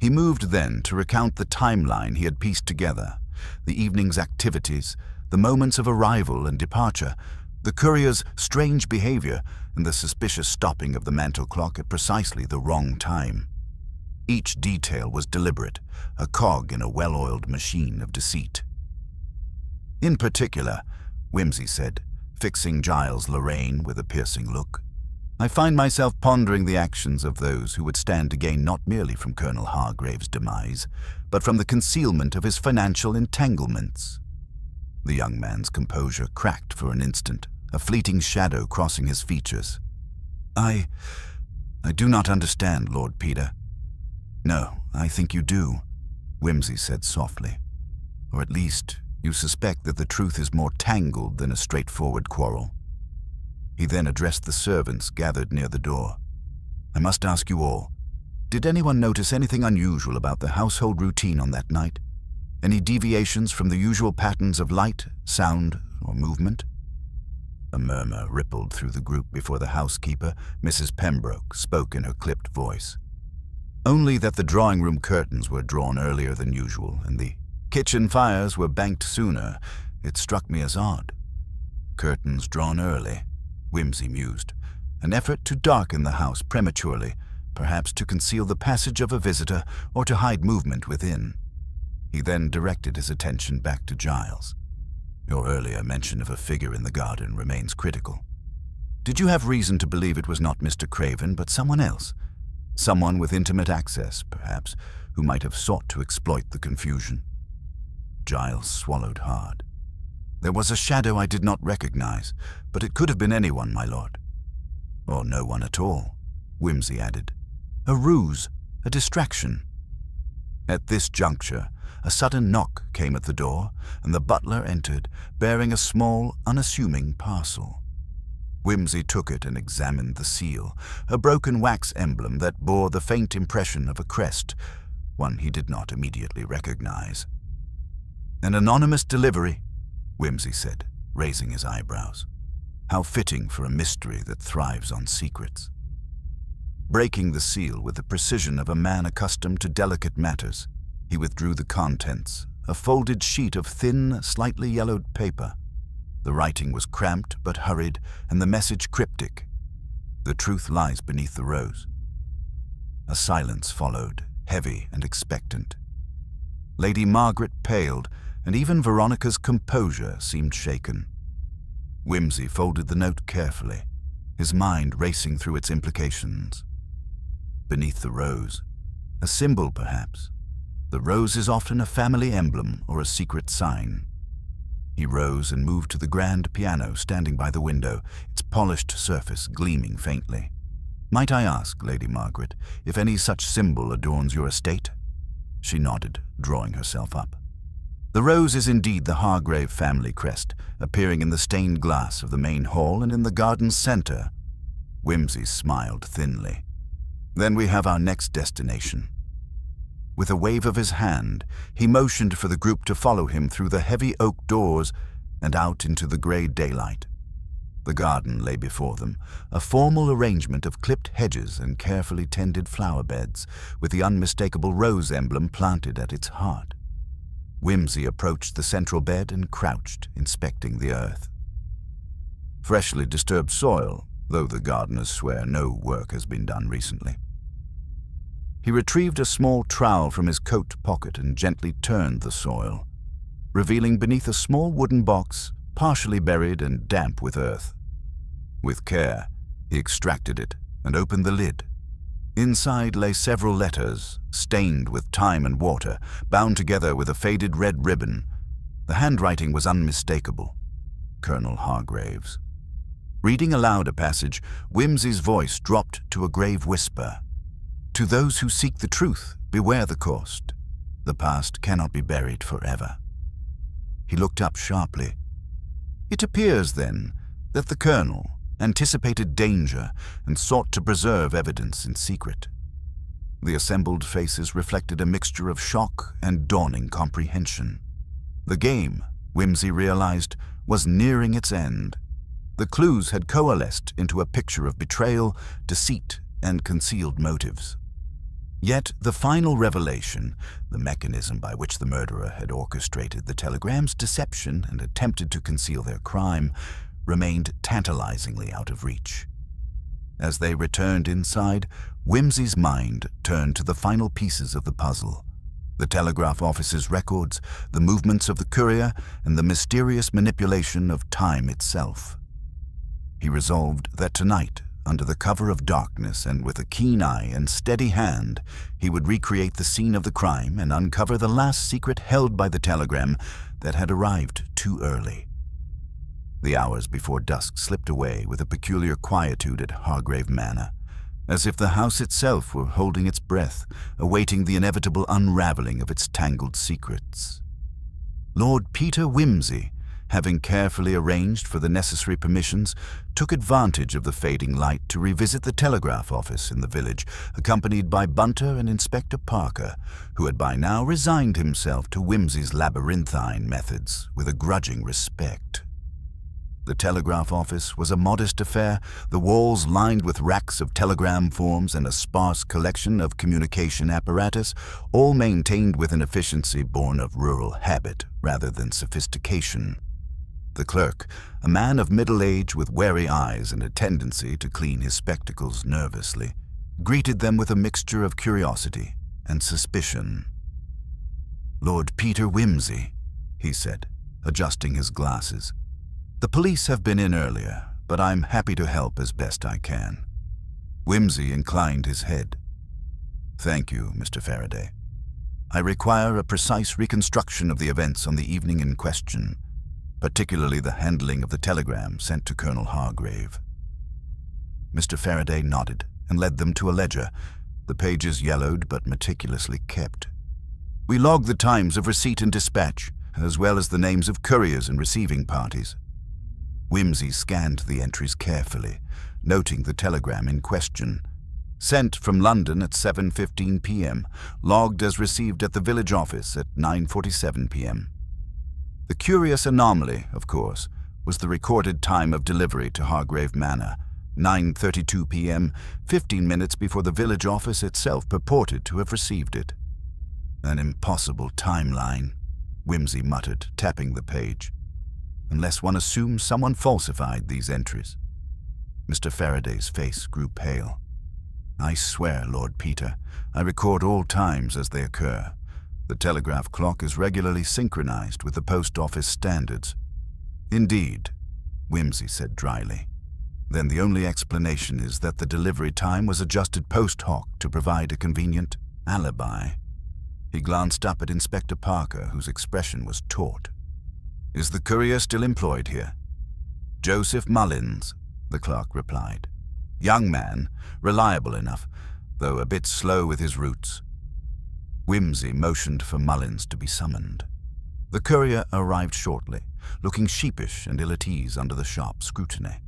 [SPEAKER 1] He moved then to recount the timeline he had pieced together, the evening's activities, the moments of arrival and departure, the courier's strange behavior, and the suspicious stopping of the mantel clock at precisely the wrong time. Each detail was deliberate, a cog in a well-oiled machine of deceit. "In particular," Wimsey said, fixing Giles Lorraine with a piercing look, "I find myself pondering the actions of those who would stand to gain not merely from Colonel Hargrave's demise, but from the concealment of his financial entanglements." The young man's composure cracked for an instant, a fleeting shadow crossing his features. I do not understand, Lord Peter." "No, I think you do," Wimsey said softly. "Or at least, you suspect that the truth is more tangled than a straightforward quarrel." He then addressed the servants gathered near the door. "I must ask you all, did anyone notice anything unusual about the household routine on that night? Any deviations from the usual patterns of light, sound, or movement?" A murmur rippled through the group before the housekeeper, Mrs. Pembroke, spoke in her clipped voice. "Only that the drawing-room curtains were drawn earlier than usual, and the kitchen fires were banked sooner. It struck me as odd." "Curtains drawn early," Wimsey mused. "An effort to darken the house prematurely, perhaps to conceal the passage of a visitor or to hide movement within." He then directed his attention back to Giles. "Your earlier mention of a figure in the garden remains critical. Did you have reason to believe it was not Mr. Craven, but someone else? Someone with intimate access, perhaps, who might have sought to exploit the confusion?" Giles swallowed hard. "There was a shadow I did not recognize, but it could have been anyone, my lord." "Or no one at all," Wimsey added. "A ruse, a distraction." At this juncture, a sudden knock came at the door, and the butler entered, bearing a small, unassuming parcel. Wimsey took it and examined the seal, a broken wax emblem that bore the faint impression of a crest, one he did not immediately recognize. "An anonymous delivery," Wimsey said, raising his eyebrows. "How fitting for a mystery that thrives on secrets." Breaking the seal with the precision of a man accustomed to delicate matters, He withdrew the contents, a folded sheet of thin, slightly yellowed paper. The writing was cramped but hurried, and the message cryptic. The truth lies beneath the rose. A silence followed, heavy and expectant. Lady Margaret paled, and even Veronica's composure seemed shaken. Wimsey folded the note carefully, his mind racing through its implications. Beneath the rose, a symbol perhaps. The rose is often a family emblem or a secret sign. He rose and moved to the grand piano standing by the window, its polished surface gleaming faintly. "Might I ask, Lady Margaret, if any such symbol adorns your estate?" She nodded, drawing herself up. The rose is indeed the Hargrave family crest, appearing in the stained glass of the main hall and in the garden's center. Wimsey smiled thinly. "Then we have our next destination." With a wave of his hand, he motioned for the group to follow him through the heavy oak doors and out into the gray daylight. The garden lay before them, a formal arrangement of clipped hedges and carefully tended flower beds, with the unmistakable rose emblem planted at its heart. Wimsey approached the central bed and crouched, inspecting the earth. Freshly disturbed soil, though the gardeners swear no work has been done recently. He retrieved a small trowel from his coat pocket and gently turned the soil, revealing beneath a small wooden box, partially buried and damp with earth. With care, he extracted it and opened the lid. Inside lay several letters, stained with time and water, bound together with a faded red ribbon. The handwriting was unmistakable. Colonel Hargrave's. Reading aloud a passage, Wimsey's voice dropped to a grave whisper. "To those who seek the truth, beware the cost. The past cannot be buried forever." He looked up sharply. It appears, then, that the colonel anticipated danger and sought to preserve evidence in secret. The assembled faces reflected a mixture of shock and dawning comprehension. The game, Wimsey realized, was nearing its end. The clues had coalesced into a picture of betrayal, deceit, and concealed motives. Yet the final revelation, the mechanism by which the murderer had orchestrated the telegram's deception and attempted to conceal their crime, remained tantalizingly out of reach. As they returned inside, Wimsey's mind turned to the final pieces of the puzzle: the telegraph office's records, the movements of the courier, and the mysterious manipulation of time itself. He resolved that tonight, under the cover of darkness and with a keen eye and steady hand, he would recreate the scene of the crime and uncover the last secret held by the telegram that had arrived too early. The hours before dusk slipped away with a peculiar quietude at Hargrave Manor, as if the house itself were holding its breath, awaiting the inevitable unraveling of its tangled secrets. Lord Peter Wimsey, having carefully arranged for the necessary permissions, took advantage of the fading light to revisit the telegraph office in the village, accompanied by Bunter and Inspector Parker, who had by now resigned himself to Wimsey's labyrinthine methods with a grudging respect. The telegraph office was a modest affair, the walls lined with racks of telegram forms and a sparse collection of communication apparatus, all maintained with an efficiency born of rural habit rather than sophistication. The clerk, a man of middle age with wary eyes and a tendency to clean his spectacles nervously, greeted them with a mixture of curiosity and suspicion. "Lord Peter Wimsey," he said, adjusting his glasses. "The police have been in earlier, but I'm happy to help as best I can." Wimsey inclined his head. "Thank you, Mr. Faraday. I require a precise reconstruction of the events on the evening in question, particularly the handling of the telegram sent to Colonel Hargrave." Mr. Faraday nodded and led them to a ledger, the pages yellowed but meticulously kept. "We log the times of receipt and dispatch, as well as the names of couriers and receiving parties." Wimsey scanned the entries carefully, noting the telegram in question. Sent from London at 7:15 p.m., logged as received at the village office at 9:47 p.m. The curious anomaly, of course, was the recorded time of delivery to Hargrave Manor, 9:32 p.m., 15 minutes before the village office itself purported to have received it. An impossible timeline, Whimsy muttered, tapping the page. Unless one assumes someone falsified these entries. Mr. Faraday's face grew pale. I swear, Lord Peter, I record all times as they occur. The telegraph clock is regularly synchronized with the post office standards. Indeed, Whimsy said dryly. Then the only explanation is that the delivery time was adjusted post hoc to provide a convenient alibi. He glanced up at Inspector Parker, whose expression was taut. Is the courier still employed here? Joseph Mullins, the clerk replied. Young man, reliable enough, though a bit slow with his routes. Whimsy motioned for Mullins to be summoned. The courier arrived shortly, looking sheepish and ill at ease under the sharp scrutiny.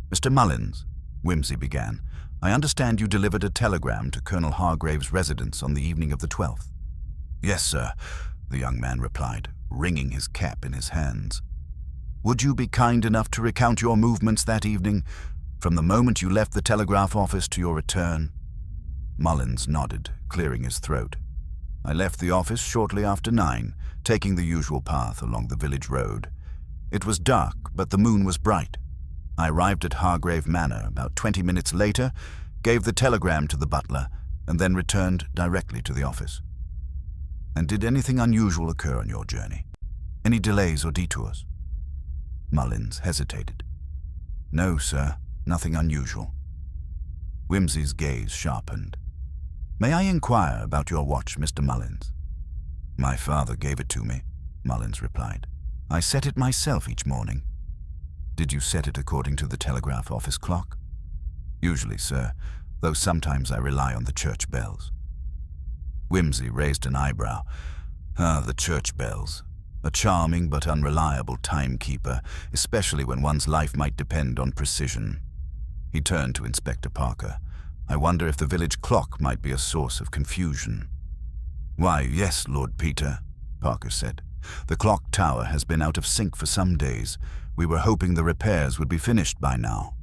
[SPEAKER 1] Mr. Mullins, Whimsy began, I understand you delivered a telegram to Colonel Hargrave's residence on the evening of the 12th. Yes, sir, the young man replied, wringing his cap in his hands. Would you be kind enough to recount your movements that evening, from the moment you left the telegraph office to your return? Mullins nodded, clearing his throat. I left the office shortly after 9, taking the usual path along the village road. It was dark, but the moon was bright. I arrived at Hargrave Manor about 20 minutes later, gave the telegram to the butler, and then returned directly to the office. And did anything unusual occur on your journey? Any delays or detours? Mullins hesitated. No, sir, nothing unusual. Whimsy's gaze sharpened. May I inquire about your watch, Mr. Mullins? My father gave it to me, Mullins replied. I set it myself each morning. Did you set it according to the telegraph office clock? Usually, sir, though sometimes I rely on the church bells. Whimsy raised an eyebrow. Ah, the church bells. A charming but unreliable timekeeper, especially when one's life might depend on precision. He turned to Inspector Parker. I wonder if the village clock might be a source of confusion. Why, yes, Lord Peter, Parker said. The clock tower has been out of sync for some days. We were hoping the repairs would be finished by now.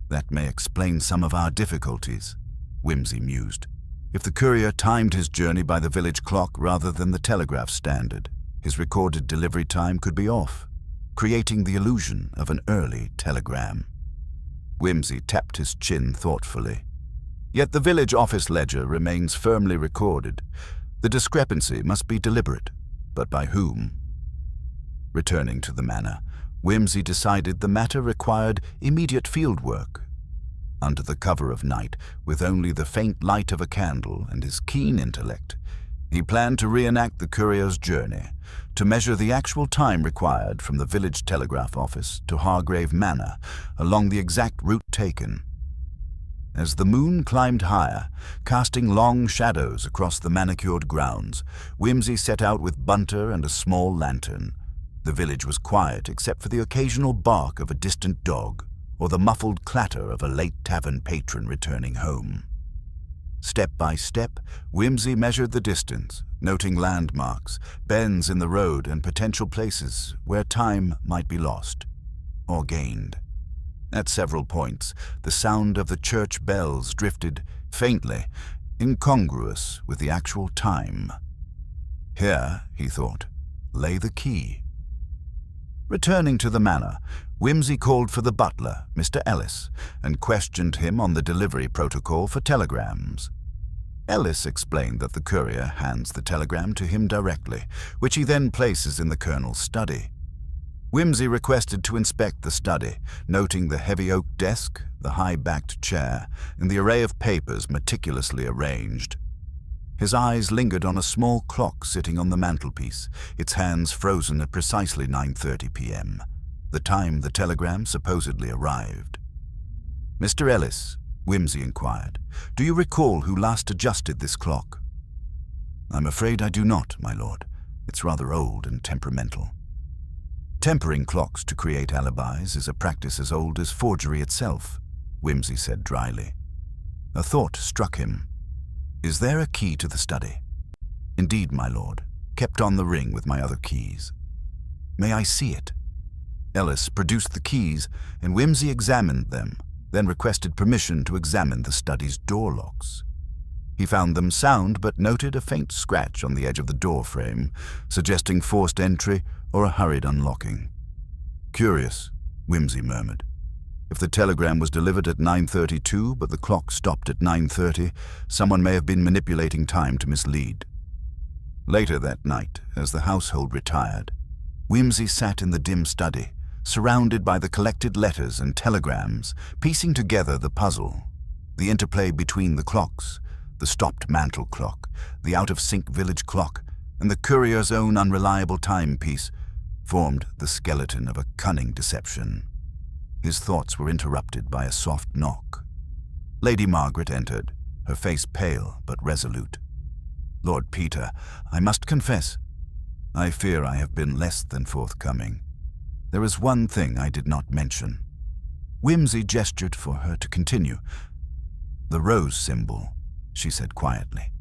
[SPEAKER 1] That may explain some of our difficulties, Whimsy mused. If the courier timed his journey by the village clock rather than the telegraph standard, his recorded delivery time could be off, creating the illusion of an early telegram. Whimsy tapped his chin thoughtfully. Yet the village office ledger remains firmly recorded. The discrepancy must be deliberate, but by whom? Returning to the manor, Whimsy decided the matter required immediate field work. Under the cover of night, with only the faint light of a candle and his keen intellect, he planned to reenact the courier's journey, to measure the actual time required from the village telegraph office to Hargrave Manor along the exact route taken. As the moon climbed higher, casting long shadows across the manicured grounds, Whimsy set out with Bunter and a small lantern. The village was quiet except for the occasional bark of a distant dog or the muffled clatter of a late tavern patron returning home. Step by step, Whimsy measured the distance, noting landmarks, bends in the road and potential places where time might be lost or gained. At several points, the sound of the church bells drifted faintly, incongruous with the actual time. Here, he thought, lay the key. Returning to the manor, Whimsy called for the butler, Mr. Ellis, and questioned him on the delivery protocol for telegrams. Ellis explained that the courier hands the telegram to him directly, which he then places in the colonel's study. Whimsy requested to inspect the study, noting the heavy oak desk, the high-backed chair, and the array of papers meticulously arranged. His eyes lingered on a small clock sitting on the mantelpiece, its hands frozen at precisely 9:30 p.m., the time the telegram supposedly arrived. Mr. Ellis, Whimsy inquired, do you recall who last adjusted this clock? I'm afraid I do not, my lord. It's rather old and temperamental. Tempering clocks to create alibis is a practice as old as forgery itself, Whimsy said dryly. A thought struck him. Is there a key to the study? Indeed, my lord, kept on the ring with my other keys. May I see it? Ellis produced the keys, and Whimsy examined them, then requested permission to examine the study's door locks. He found them sound but noted a faint scratch on the edge of the door frame, suggesting forced entry or a hurried unlocking. "Curious," Whimsy murmured. "If the telegram was delivered at 9:32 but the clock stopped at 9:30, someone may have been manipulating time to mislead." Later that night, as the household retired, Whimsy sat in the dim study, surrounded by the collected letters and telegrams, piecing together the puzzle. The interplay between the clocks, the stopped mantel clock, the out-of-sync village clock, and the courier's own unreliable timepiece, formed the skeleton of a cunning deception. His thoughts were interrupted by a soft knock. Lady Margaret entered, her face pale but resolute. "Lord Peter, I must confess, I fear I have been less than forthcoming. There is one thing I did not mention." Whimsy gestured for her to continue. "The rose symbol," she said quietly.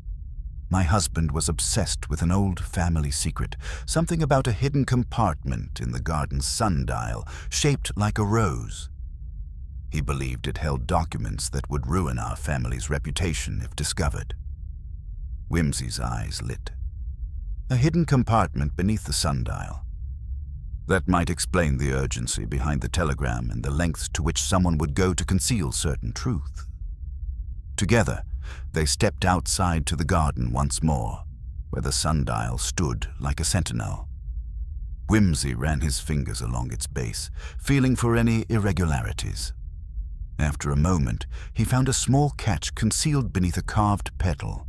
[SPEAKER 1] "My husband was obsessed with an old family secret, something about a hidden compartment in the garden's sundial, shaped like a rose. He believed it held documents that would ruin our family's reputation if discovered." Whimsy's eyes lit. A hidden compartment beneath the sundial. That might explain the urgency behind the telegram and the lengths to which someone would go to conceal certain truth. Together, they stepped outside to the garden once more, where the sundial stood like a sentinel. Whimsy ran his fingers along its base, feeling for any irregularities. After a moment, he found a small catch concealed beneath a carved petal.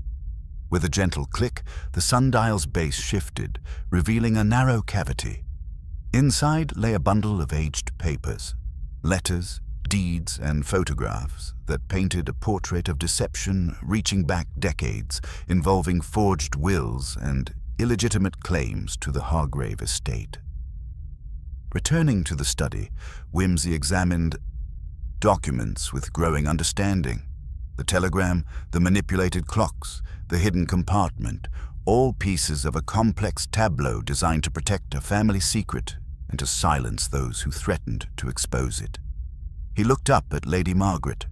[SPEAKER 1] With a gentle click, the sundial's base shifted, revealing a narrow cavity. Inside lay a bundle of aged papers, letters, deeds, and photographs that painted a portrait of deception reaching back decades, involving forged wills and illegitimate claims to the Hargrave estate. Returning to the study, Whimsy examined documents with growing understanding. The telegram, the manipulated clocks, the hidden compartment, all pieces of a complex tableau designed to protect a family secret and to silence those who threatened to expose it. He looked up at Lady Margaret.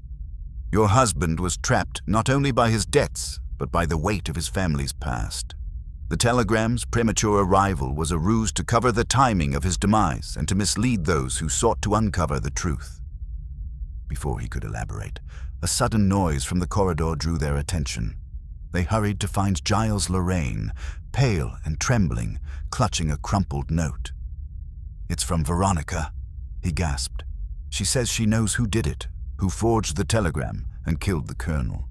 [SPEAKER 1] "Your husband was trapped not only by his debts, but by the weight of his family's past. The telegram's premature arrival was a ruse to cover the timing of his demise and to mislead those who sought to uncover the truth." Before he could elaborate, a sudden noise from the corridor drew their attention. They hurried to find Giles Lorraine, pale and trembling, clutching a crumpled note. "It's from Veronica," he gasped. "She says she knows who did it, who forged the telegram and killed the colonel."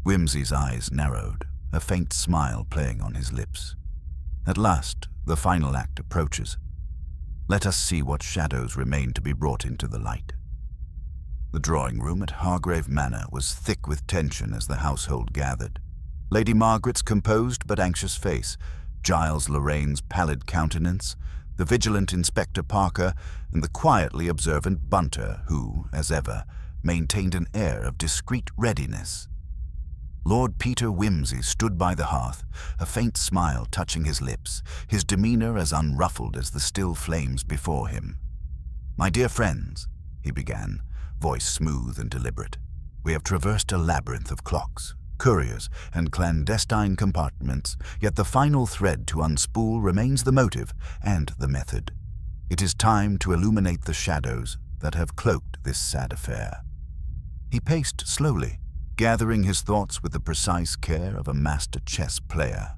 [SPEAKER 1] Whimsy's eyes narrowed, a faint smile playing on his lips. At last, the final act approaches. Let us see what shadows remain to be brought into the light. The drawing room at Hargrave Manor was thick with tension as the household gathered. Lady Margaret's composed but anxious face, Giles Lorraine's pallid countenance, the vigilant Inspector Parker, and the quietly observant Bunter, who, as ever, maintained an air of discreet readiness. Lord Peter Whimsy stood by the hearth, a faint smile touching his lips, his demeanor as unruffled as the still flames before him. "My dear friends," he began, voice smooth and deliberate, "we have traversed a labyrinth of clocks, couriers, and clandestine compartments, yet the final thread to unspool remains the motive and the method. It is time to illuminate the shadows that have cloaked this sad affair." He paced slowly, gathering his thoughts with the precise care of a master chess player.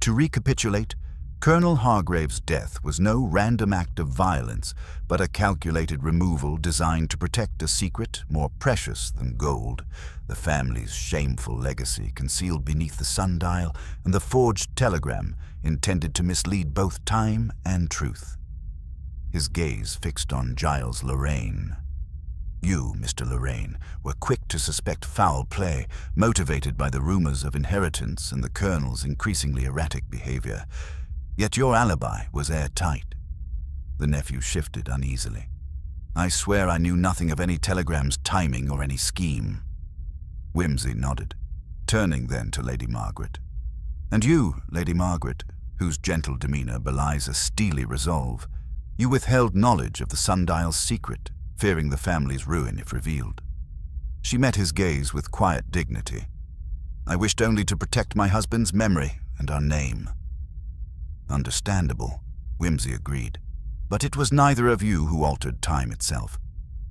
[SPEAKER 1] To recapitulate, Colonel Hargrave's death was no random act of violence, but a calculated removal designed to protect a secret more precious than gold, the family's shameful legacy concealed beneath the sundial and the forged telegram intended to mislead both time and truth. His gaze fixed on Giles Lorraine. "You, Mr. Lorraine, were quick to suspect foul play, motivated by the rumors of inheritance and the colonel's increasingly erratic behavior. Yet your alibi was airtight." The nephew shifted uneasily. "I swear I knew nothing of any telegram's timing or any scheme." Whimsy nodded, turning then to Lady Margaret. "And you, Lady Margaret, whose gentle demeanor belies a steely resolve, you withheld knowledge of the sundial's secret, fearing the family's ruin if revealed." She met his gaze with quiet dignity. I wished only to protect my husband's memory and our name." "Understandable," Whimsy agreed. "But it was neither of you who altered time itself.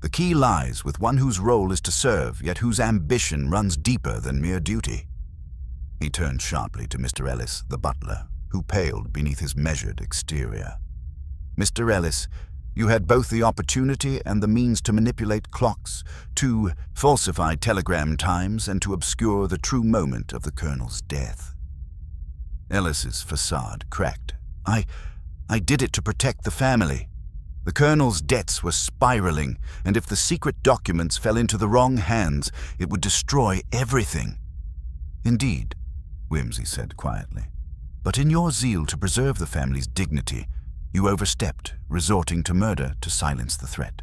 [SPEAKER 1] The key lies with one whose role is to serve, yet whose ambition runs deeper than mere duty." He turned sharply to Mr. Ellis, the butler, who paled beneath his measured exterior. "Mr. Ellis, you had both the opportunity and the means to manipulate clocks, to falsify telegram times, and to obscure the true moment of the Colonel's death." Ellis's facade cracked. I did it to protect the family. The Colonel's debts were spiraling, and if the secret documents fell into the wrong hands, it would destroy everything." "Indeed," Whimsy said quietly. "But in your zeal to preserve the family's dignity, you overstepped, resorting to murder to silence the threat."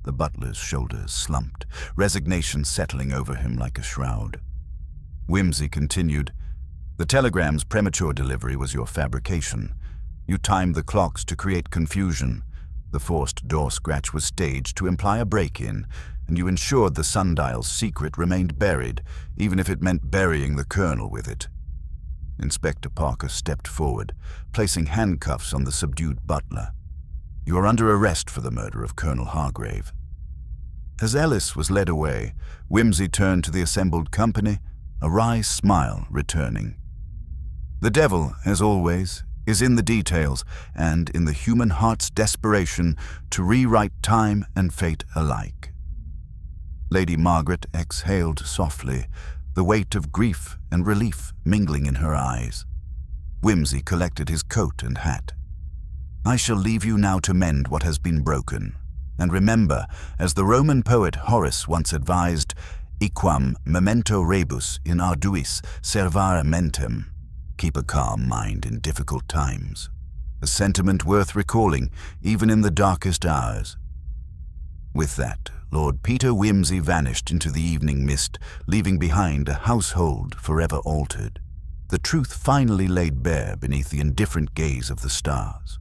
[SPEAKER 1] The butler's shoulders slumped, resignation settling over him like a shroud. Whimsy continued, "The telegram's premature delivery was your fabrication. You timed the clocks to create confusion. The forced door scratch was staged to imply a break-in, and you ensured the sundial's secret remained buried, even if it meant burying the Colonel with it." Inspector Parker stepped forward, placing handcuffs on the subdued butler. "You are under arrest for the murder of Colonel Hargrave." As Ellis was led away, Whimsy turned to the assembled company, a wry smile returning. "The devil, as always, is in the details, and in the human heart's desperation to rewrite time and fate alike." Lady Margaret exhaled softly, the weight of grief and relief mingling in her eyes. Whimsy collected his coat and hat. "I shall leave you now to mend what has been broken. And remember, as the Roman poet Horace once advised, equam memento rebus in arduis servare mentem. Keep a calm mind in difficult times. A sentiment worth recalling, even in the darkest hours." With that, Lord Peter Whimsy vanished into the evening mist, leaving behind a household forever altered. The truth finally laid bare beneath the indifferent gaze of the stars.